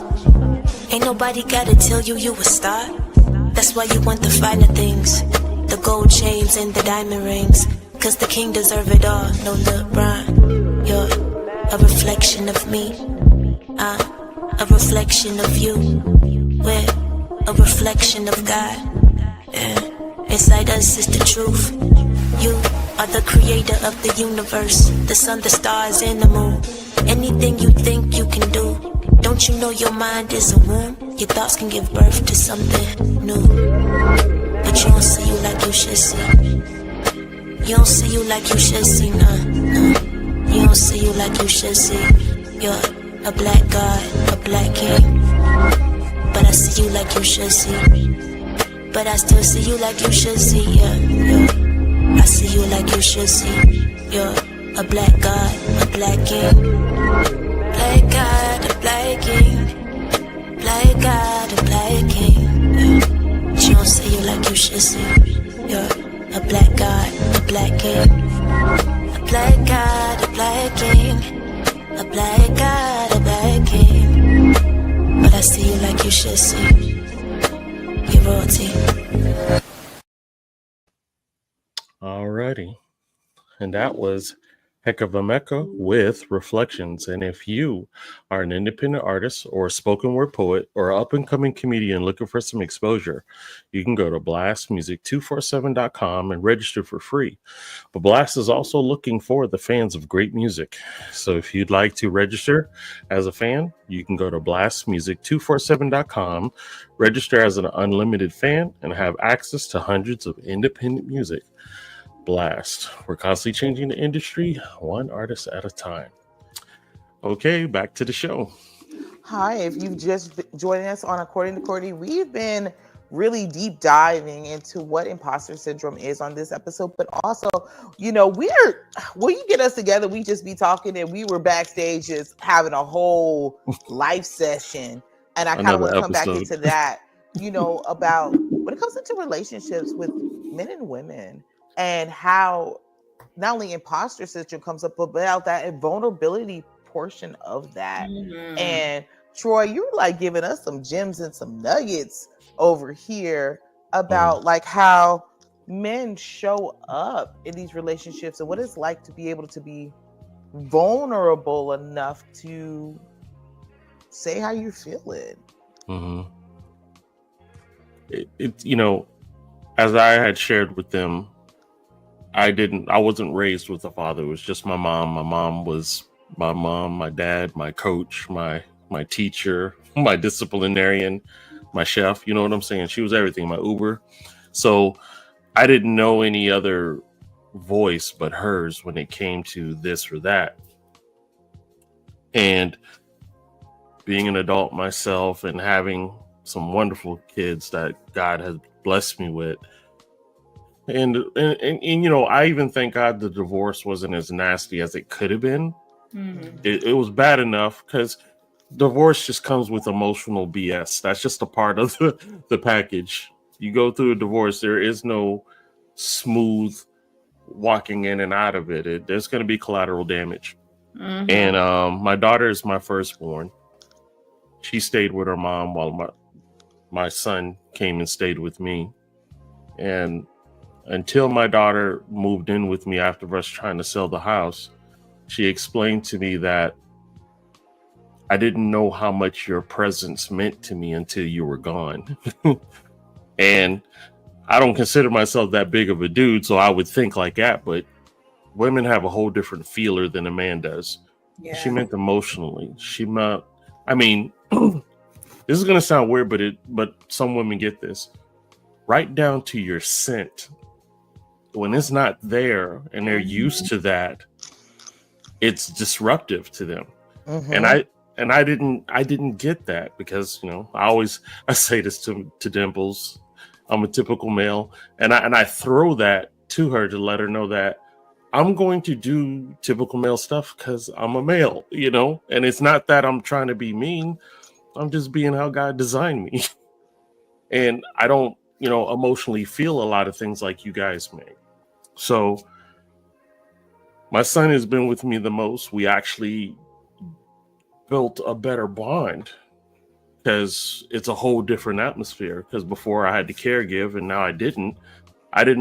Ain't nobody gotta tell you you a star. That's why you want the finer things, the gold chains and the diamond rings. Cause the king deserve it all, no LeBron. You're a reflection of me, I'm a reflection of you. We're a reflection of God, and inside us is the truth. You are the creator of the universe, the sun, the stars, and the moon. Anything you think you can do. Don't you know your mind is a womb? Your thoughts can give birth to something new. But you don't see you like you should see. You don't see you like you should see, nah. You don't see you like you should see. You're a black god, a black king. But I see you like you should see. But I still see you like you should see, yeah. I see you like you should see. You're a black god, a black king. Black god, a black king. Black god, a black king. Yeah. She don't see you like you should see. You're a black god, a black king. A black god, a black king. A black god, a black king. But I see you like you should see. You're royalty. Alrighty. And that was Heck of a Mecca with Reflections. And if you are an independent artist or a spoken word poet or up and coming comedian looking for some exposure, you can go to blastmusic247.com and register for free. But Blast is also looking for the fans of great music. So if you'd like to register as a fan, you can go to blastmusic247.com, register as an unlimited fan, and have access to hundreds of independent music. Blast. We're constantly changing the industry, one artist at a time. Okay, back to the show. Hi, if you've just joined us on According to Courtney, we've been really deep diving into what imposter syndrome is on this episode, but also, when you get us together, we just be talking, and we were backstage just having a whole life session. And I kind of want to come back into that, about when it comes into relationships with men and women, and how not only imposter syndrome comes up, but about that vulnerability portion of that. Mm-hmm. And Troy, you were like giving us some gems and some nuggets over here about like how men show up in these relationships and what it's like to be able to be vulnerable enough to say how you're feeling. Mm-hmm. As I had shared with them, I wasn't raised with a father. It was just my mom. My mom was my mom, my dad, my coach, my teacher, my disciplinarian, my chef. You know what I'm saying? She was everything, my Uber. So I didn't know any other voice but hers when it came to this or that. And being an adult myself and having some wonderful kids that God has blessed me with, And you know, I even thank God the divorce wasn't as nasty as it could have been. It was bad enough because divorce just comes with emotional BS. That's just a part of the package. You go through a divorce, there is no smooth walking in and out of it. There's going to be collateral damage. And my daughter is my firstborn. She stayed with her mom while my son came and stayed with me. And until my daughter moved in with me after us trying to sell the house, she explained to me that I didn't know how much your presence meant to me until you were gone. And I don't consider myself that big of a dude, so I would think like that, but women have a whole different feeler than a man does. Yeah. She meant emotionally. She meant, I mean, this is going to sound weird, but some women get this. Right down to your scent. When it's not there and they're used to that, it's disruptive to them. And I didn't get that because, you know, I say this to Dimples. I'm a typical male, and I throw that to her to let her know that I'm going to do typical male stuff because I'm a male, you know, and it's not that I'm trying to be mean. I'm just being how God designed me. And I don't, you know, emotionally feel a lot of things like you guys may. So my son has been with me the most. We actually built a better bond because it's a whole different atmosphere. Because before I had to caregive and now I didn't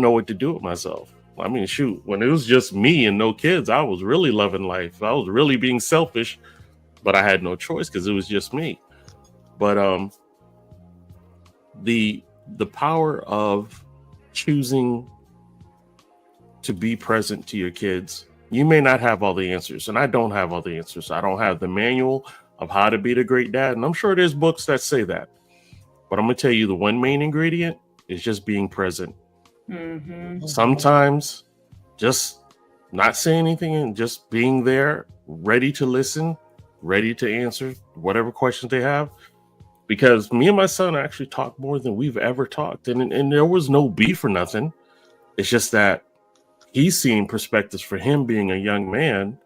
know what to do with myself. I mean, shoot, when it was just me and no kids, I was really loving life. I was really being selfish, but I had no choice because it was just me. But the power of choosing to be present to your kids. You may not have all the answers, and I don't have all the answers. I don't have the manual of how to be the great dad, and I'm sure there's books that say that. But I'm going to tell you the one main ingredient is just being present. Sometimes just not saying anything and just being there, ready to listen, ready to answer whatever questions they have. Because me and my son actually talk more than we've ever talked, and there was no beef or nothing. It's just that he's seeing perspectives for him being a young man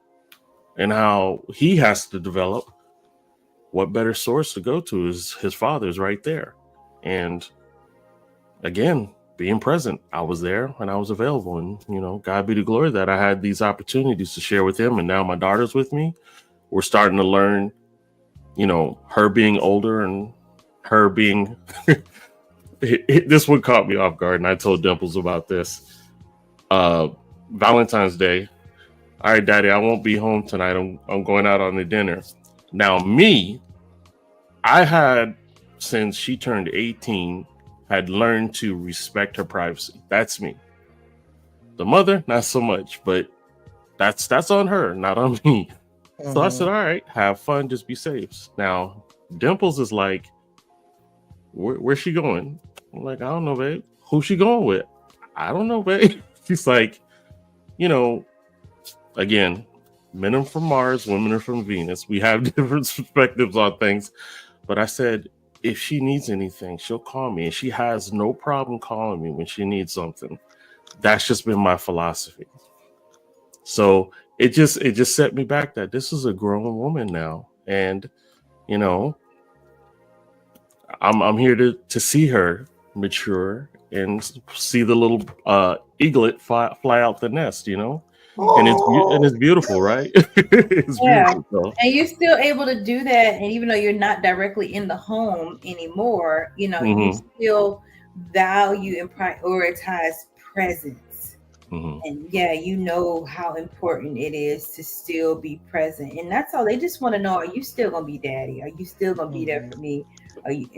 and how he has to develop. What better source to go to is his father's right there. And again, being present, I was there and I was available. And, you know, God be the glory that I had these opportunities to share with him. And now my daughter's with me. We're starting to learn, you know, her being older and her being, this one caught me off guard. And I told Dimples about this. Valentine's Day. All right, Daddy, I won't be home tonight. I'm going out on the dinner. Now, I had, since she turned 18, had learned to respect her privacy. That's me. The mother, not so much, but that's on her, not on me. So I said, all right, have fun, just be safe. Now, Dimples is like, where's she going? I'm like, I don't know, babe. Who's she going with? I don't know, babe. She's like, you know, again, men are from Mars, women are from Venus. We have different perspectives on things. But I said, if she needs anything, she'll call me. And she has no problem calling me when she needs something. That's just been my philosophy. So it just set me back that this is a grown woman now. And, you know, I'm here to see her mature and see the little eaglet fly out the nest, you know. And it's beautiful, right? It's beautiful. So. And you're still able to do that, and even though you're not directly in the home anymore, you know, you still value and prioritize presence. And yeah, you know how important it is to still be present. And that's all. They just want to know, are you still gonna be daddy? Are you still gonna be there for me?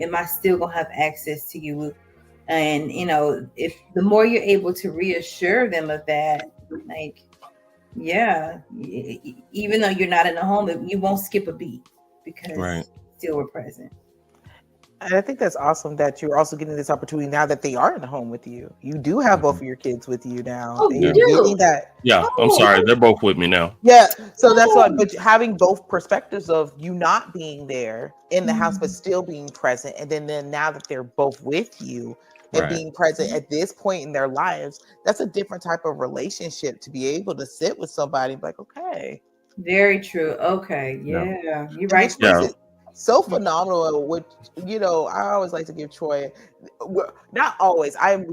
Am I still gonna have access to you? And you know, if the more you're able to reassure them of that, like, yeah, even though you're not in the home, you won't skip a beat because you still were present. And I think that's awesome that you're also getting this opportunity now that they are in the home with you. You do have both of your kids with you now. Oh, you do? That. Yeah, I'm sorry. They're both with me now. Yeah, so that's why, but having both perspectives of you not being there in the house, but still being present. And then now that they're both with you, and Right. being present at this point in their lives, that's a different type of relationship to be able to sit with somebody and be like, okay. Very true. Okay. Yeah. Yeah. You're And right. which makes Yeah. it so phenomenal. Which, I always like to give Troy, not always. I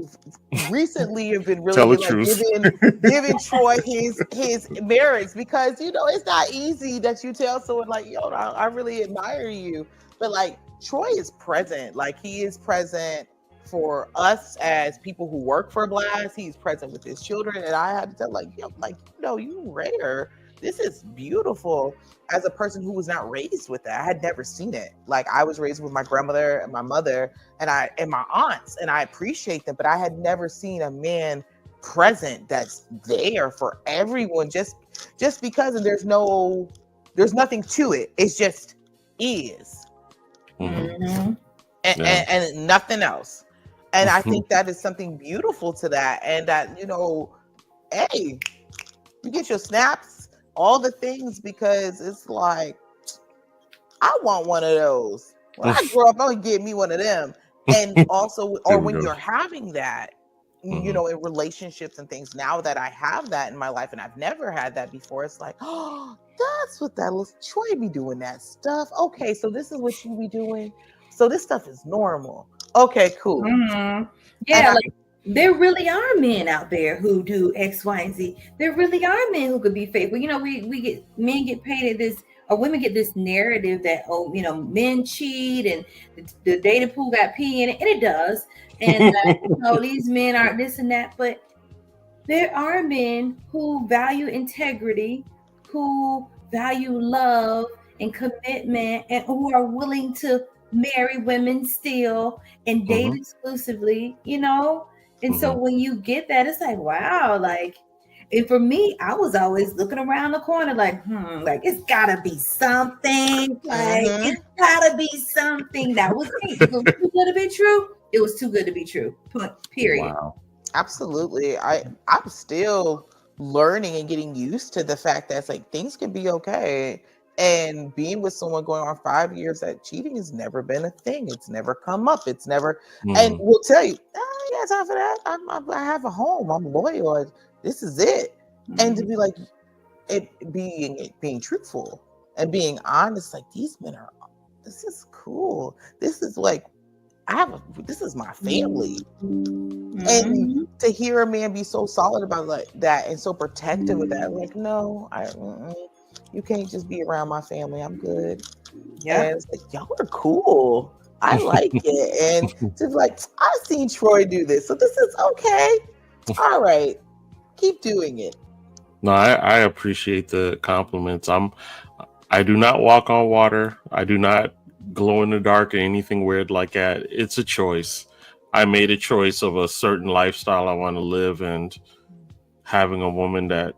recently have been Tell really the like truth. giving Troy his merits, because it's not easy that you tell someone like, yo, I really admire you, but like Troy is present. Like he is present for us as people who work for Blast. He's present with his children, and I had to tell like, yo, like you rare. This is beautiful. As a person who was not raised with that, I had never seen it. Like I was raised with my grandmother and my mother and my aunts, and I appreciate them, but I had never seen a man present that's there for everyone just because, and there's nothing to it. It's just is. Mm-hmm. And nothing else. And I think that is something beautiful to that. And that, hey, you get your snaps, all the things, because it's like, I want one of those. When I grow up, I'm gonna get me one of them. And also, or when you're having that, in relationships and things, now that I have that in my life and I've never had that before, it's like, oh, that's what that was. Troy be doing that stuff. Okay, so this is what you be doing. So this stuff is normal. Okay, cool. Mm-hmm. Yeah, like there really are men out there who do X, Y, and Z. There really are men who could be faithful. Men get painted this, or women get this narrative that, men cheat and the dating pool got pee in it, and it does. And these men aren't this and that, but there are men who value integrity, who value love and commitment, and who are willing to marry women still and date exclusively, And so when you get that, it's like, wow, like, and for me, I was always looking around the corner like, like it's gotta be something. Like it's gotta be something. That was me. It was too good to be true. It was too good to be true. Period. Wow. Absolutely. I'm still learning and getting used to the fact that it's like things can be okay. And being with someone going on 5 years, that cheating has never been a thing. It's never come up. It's never, and we'll tell you, I ain't got time for that. I have a home. I'm loyal. This is it. And to be like, being truthful and being honest, like these men are, this is cool. This is like, this is my family. And to hear a man be so solid about like that and so protective of that, like, no, you can't just be around my family. I'm good. Yeah, and it's like, y'all are cool. I like it. And to be like, I've seen Troy do this, so this is okay. All right, keep doing it. No, I appreciate the compliments. I do not walk on water. I do not glow in the dark or anything weird like that. It's a choice. I made a choice of a certain lifestyle I want to live, and having a woman that,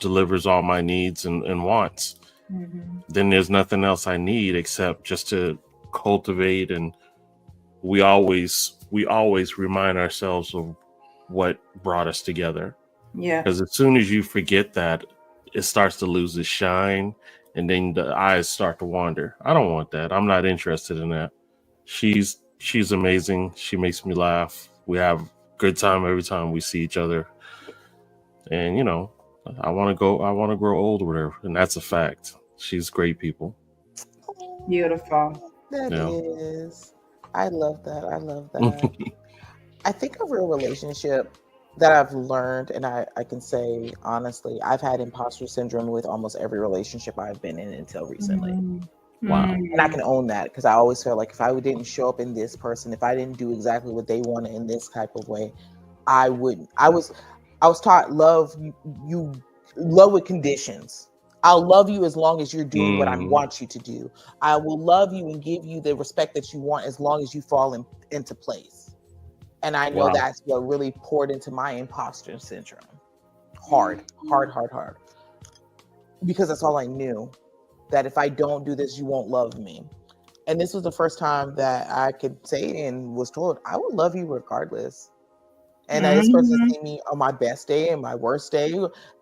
delivers all my needs and wants. Then there's nothing else I need except just to cultivate. And we always remind ourselves of what brought us together. Yeah. Because as soon as you forget that, it starts to lose its shine, and then the eyes start to wander. I don't want that. I'm not interested in that. She's amazing. She makes me laugh. We have good time every time we see each other. And I want to grow old with her, and that's a fact. She's great people. Beautiful. That is. I love that. I think a real relationship that I've learned, and I can say honestly, I've had imposter syndrome with almost every relationship I've been in until recently. Wow. And I can own that, because I always felt like if I didn't show up in this person, if I didn't do exactly what they wanted in this type of way, I wouldn't. I was taught love with conditions. I'll love you as long as you're doing what I want you to do. I will love you and give you the respect that you want as long as you fall into place. And I know that's what really poured into my imposter syndrome. Hard. Because that's all I knew. That if I don't do this, you won't love me. And this was the first time that I could say and was told, I will love you regardless. And this person seen me on my best day and my worst day,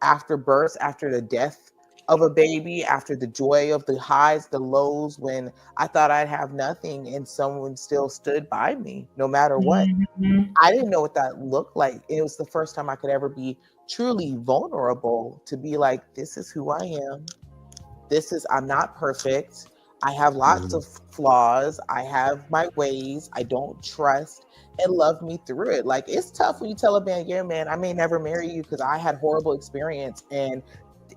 after birth, after the death of a baby, after the joy of the highs, the lows, when I thought I'd have nothing and someone still stood by me no matter what. Mhm. I didn't know what that looked like. It was the first time I could ever be truly vulnerable, to be like, this is who I am. I'm not perfect. I have lots of flaws. I have my ways. I don't trust, and love me through it. Like, it's tough when you tell a man, yeah, man, I may never marry you because I had horrible experience. And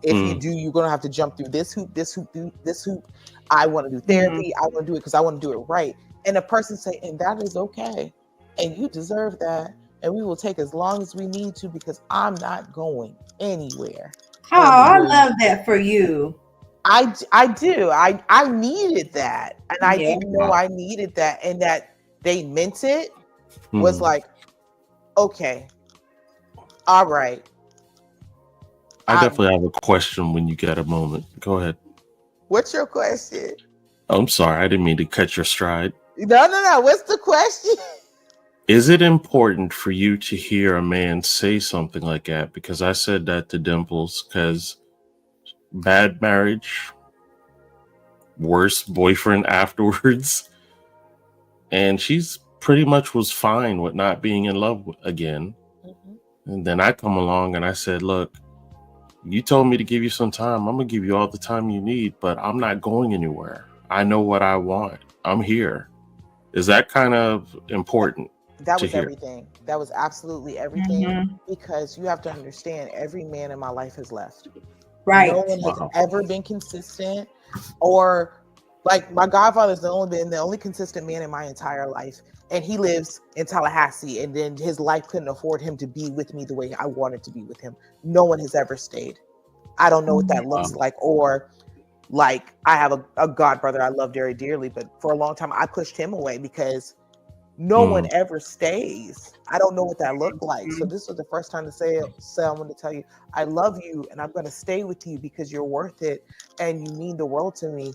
if you do, you're going to have to jump through this hoop, this hoop, this hoop. I want to do therapy. I want to do it because I want to do it right. And a person say, and that is okay. And you deserve that. And we will take as long as we need to, because I'm not going anywhere. Oh, I love that for you. I do. I needed that. And I didn't know I needed that. And that they meant it was like, okay, all right. I definitely have a question when you get a moment. Go ahead. What's your question? I'm sorry. I didn't mean to cut your stride. No. What's the question? Is it important for you to hear a man say something like that? Because I said that to Dimples, because bad marriage, worse boyfriend afterwards, and she's pretty much was fine with not being in love again. And then I come along and I said, look, you told me to give you some time. I'm gonna give you all the time you need, but I'm not going anywhere. I know what I want. I'm here. Is that kind of important? That was everything. That was absolutely everything, because you have to understand, every man in my life has left. Right. No one has ever been consistent, or like my godfather's the only consistent man in my entire life. And he lives in Tallahassee, and then his life couldn't afford him to be with me the way I wanted to be with him. No one has ever stayed. I don't know what that looks like. Or like, I have a god brother I love very dearly, but for a long time I pushed him away because no one ever stays. I don't know what that looked like. So this was the first time to say I want to tell you, I love you and I'm going to stay with you because you're worth it and you mean the world to me.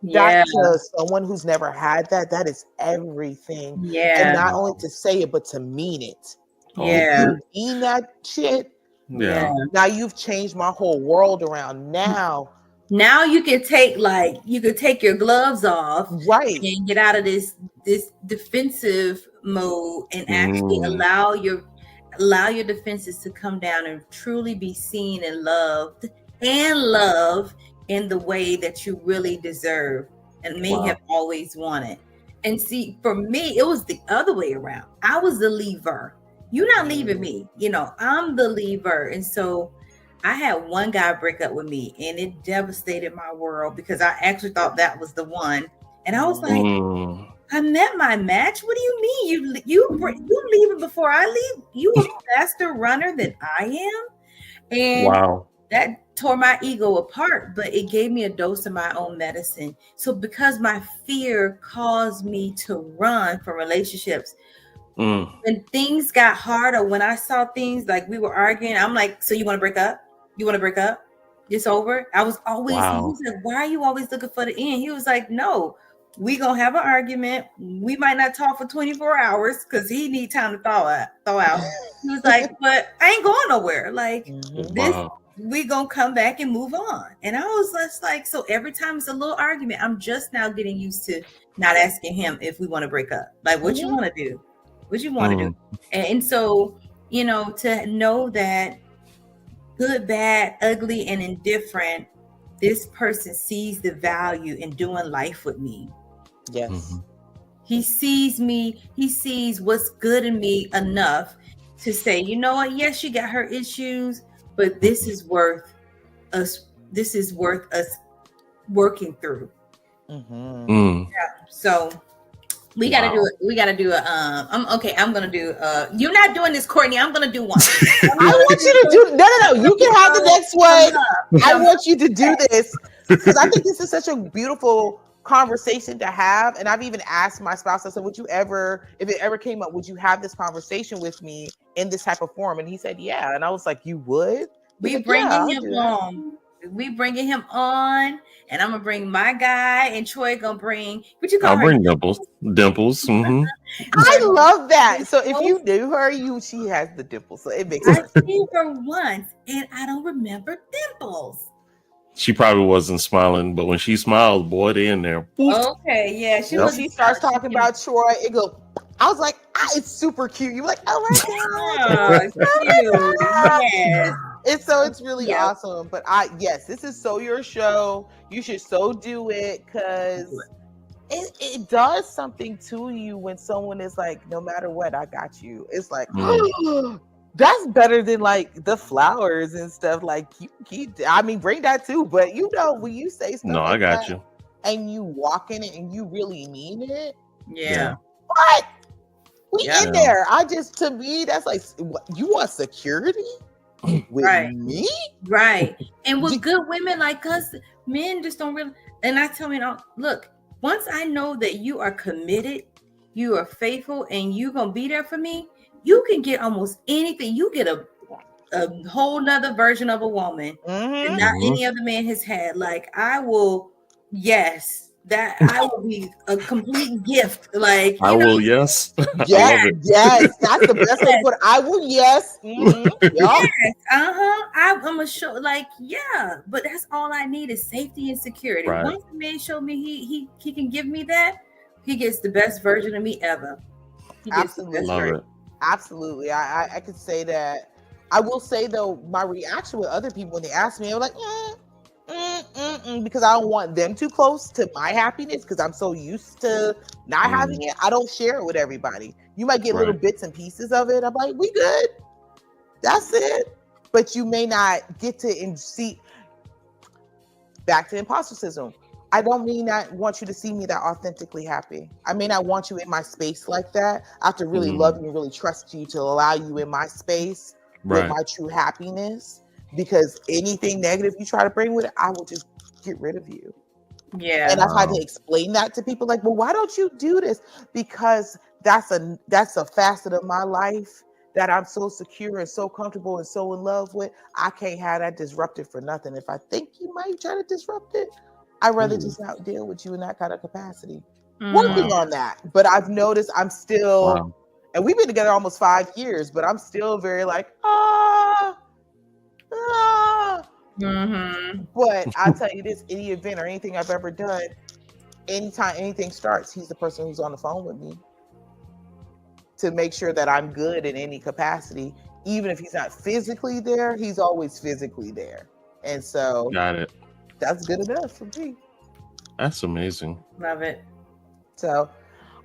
Yeah. To someone who's never had that is everything. Yeah. And not only to say it, but to mean it. Yeah. If you mean that shit. Yeah. Now you've changed my whole world around. Now you can take your gloves off, right, and get out of this defensive mode and actually allow your defenses to come down and truly be seen and loved in the way that you really deserve and may have always wanted. And see, for me, it was the other way around. I was the leaver. You're not leaving me. I'm the leaver. And so I had one guy break up with me, and it devastated my world because I actually thought that was the one. And I was like, I met my match. What do you mean? You leaving before I leave? You a faster runner than I am? And that tore my ego apart, but it gave me a dose of my own medicine. So because my fear caused me to run from relationships, when things got harder, when I saw things like we were arguing, I'm like, so you want to break up? You want to break up? It's over. I was always, he was like, why are you always looking for the end? He was like, no, we gonna have an argument. We might not talk for 24 hours because he need time to thaw out. He was like, but I ain't going nowhere. Like this, we gonna come back and move on. And I was just like, so every time it's a little argument, I'm just now getting used to not asking him if we want to break up. Like, what you want to do? What you want to do? And so, to know that good, bad, ugly, and indifferent, this person sees the value in doing life with me. Yes. He sees me. He sees what's good in me enough to say, you know what? Yes, she got her issues, but this is worth us. This is worth us working through. Yeah. So we got to do it. We got to do a, I'm going to do, you're not doing this, Courtney. I'm going to do one. I want you to do, no. You can have the next one. I want you to do this because I think this is such a beautiful conversation to have. And I've even asked my spouse, I said, would you ever, if it ever came up, would you have this conversation with me in this type of form? And he said, yeah. And I was like, you would? We bringing him on. We bringing him on, and I'm gonna bring my guy, and Troy gonna bring. What you call her? I'll bring Dimples. I love that. So if you knew her, she has the dimples. So it makes sense. I seen her once, and I don't remember Dimples. She probably wasn't smiling, but when she smiled, boy, they in there. Woof. Okay, yeah, she When was. she starts talking about Troy, it goes. I was like, it's super cute. You're like, oh my god, Oh, cute. Yes. it's really Yeah. awesome. But yes, this is so your show. You should so do it because it does something to you when someone is like, no matter what, I got you. It's like, that's better than like the flowers and stuff. Like, I mean, bring that too. But when you say stuff No, like I got that, you. and you walk in it and you really mean it. Yeah. What? We Yeah. in there. To me, that's like, what, you want security with Right. me? Right. And with good women like us, men just don't really. And I tell me, look, once I know that you are committed, you are faithful, and you're going to be there for me, you can get almost anything. You get a whole nother version of a woman that not any other man has had. Like, I will, yes. That I will be a complete gift. Like, I will, yes. Yes, I love it. yes. That's the best way to put it. I will, yes. Mm-hmm. Yes, I'm gonna show, like, yeah, but that's all I need is safety and security. Right. Once a man showed me he can give me that, he gets the best version of me ever. He gets Absolutely. Love it. Absolutely. I could say that. I will say though, my reaction with other people when they ask me, I'm like, because I don't want them too close to my happiness because I'm so used to not having it. I don't share it with everybody. You might get little bits and pieces of it. I'm like, we good. That's it. But you may not get to see. Back to imposter syndrome. I don't mean I want you to see me that authentically happy. I may not want you in my space like that. I have to really love you and really trust you to allow you in my space with my true happiness. Because anything negative you try to bring with it, I will just get rid of you. Yeah. And I've had to explain that to people like, well, why don't you do this? Because that's a facet of my life that I'm so secure and so comfortable and so in love with. I can't have that disrupted for nothing. If I think you might try to disrupt it, I'd rather just not deal with you in that kind of capacity. Working on that. But I've noticed I'm still, and we've been together almost 5 years, but I'm still very like, But I'll tell you this, any event or anything I've ever done, anytime anything starts, he's the person who's on the phone with me to make sure that I'm good in any capacity. Even if he's not physically there, he's always physically there. And so got it. That's good enough for me. That's amazing. Love it. So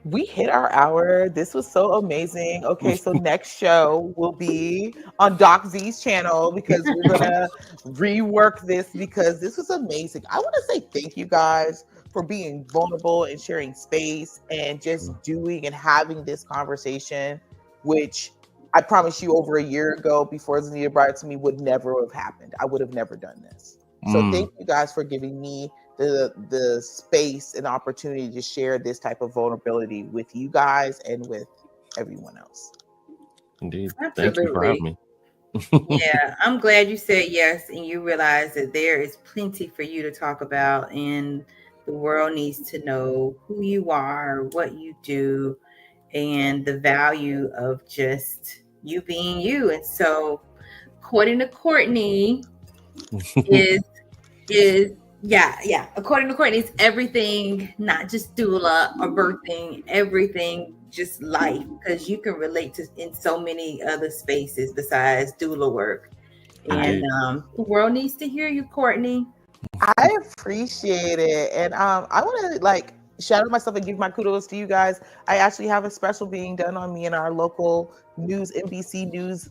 we hit our hour. This was so amazing. Okay, so next show will be on Doc Z's channel because we're gonna rework this because this was amazing. I want to say thank you guys for being vulnerable and sharing space and just doing and having this conversation, which I promise you over a year ago before Zaneta brought it to me would never have happened. I would have never done this. So thank you guys for giving me the space and opportunity to share this type of vulnerability with you guys and with everyone else. Indeed. Absolutely. Thank you for having me. Yeah, I'm glad you said yes and you realize that there is plenty for you to talk about and the world needs to know who you are, what you do, and the value of just you being you. And so, according to Courtney, according to Courtney, it's everything, not just doula or birthing, everything, just life, because you can relate to in so many other spaces besides doula work. And the world needs to hear you, Courtney. I appreciate it. And I want to shout out myself and give my kudos to you guys. I actually have a special being done on me in our local news, NBC News,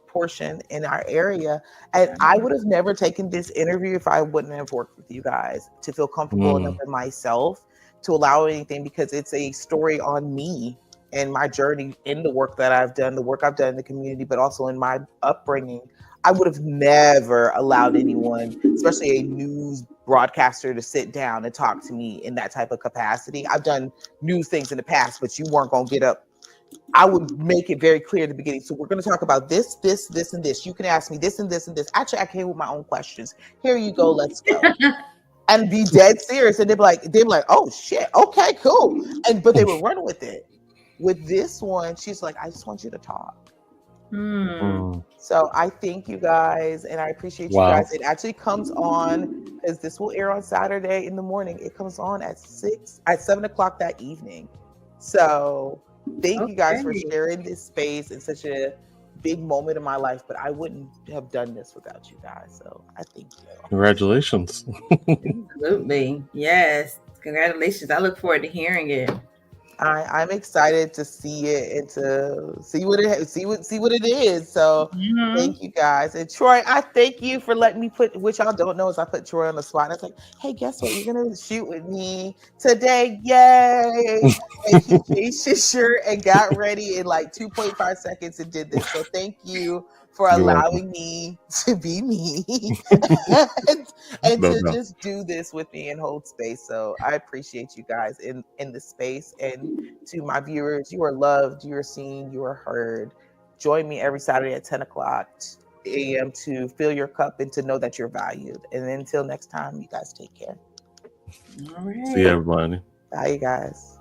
portion in our area. And I would have never taken this interview if I wouldn't have worked with you guys to feel comfortable enough in myself to allow anything, because it's a story on me and my journey in the work that I've done, the work I've done in the community, but also in my upbringing. I would have never allowed anyone, especially a news broadcaster, to sit down and talk to me in that type of capacity. I've done news things in the past, but you weren't going to get up. I would make it very clear at the beginning. So we're going to talk about this, this, this, and this. You can ask me this and this and this. Actually, I came with my own questions. Here you go. Let's go. And be dead serious. And they'd be like, oh shit. Okay, cool. But they were running with it. With this one, she's like, I just want you to talk. So I thank you guys, and I appreciate you Wow. guys. It actually comes on because this will air on Saturday in the morning. It comes on at 7 o'clock that evening. So thank you guys for Okay. sharing this space in such a big moment in my life. But I wouldn't have done this without you guys. So I thank you. Congratulations. Absolutely. Yes. Congratulations. I look forward to hearing it. I'm excited to see it and to see what it is. So thank you guys. And Troy, I thank you for letting me which y'all don't know is I put Troy on the spot. And I was like, hey, guess what? You're gonna shoot with me today. Yay. And he changed his shirt and got ready in like 2.5 seconds and did this. So thank you for You're allowing me to be me and No to doubt. just do this with me and hold space. So I appreciate you guys in the space. And to my viewers, you are loved, you are seen, you are heard. Join me every Saturday at 10 o'clock a.m. to fill your cup and to know that you're valued. And until next time, you guys take care. All right. See everybody. Bye, you guys.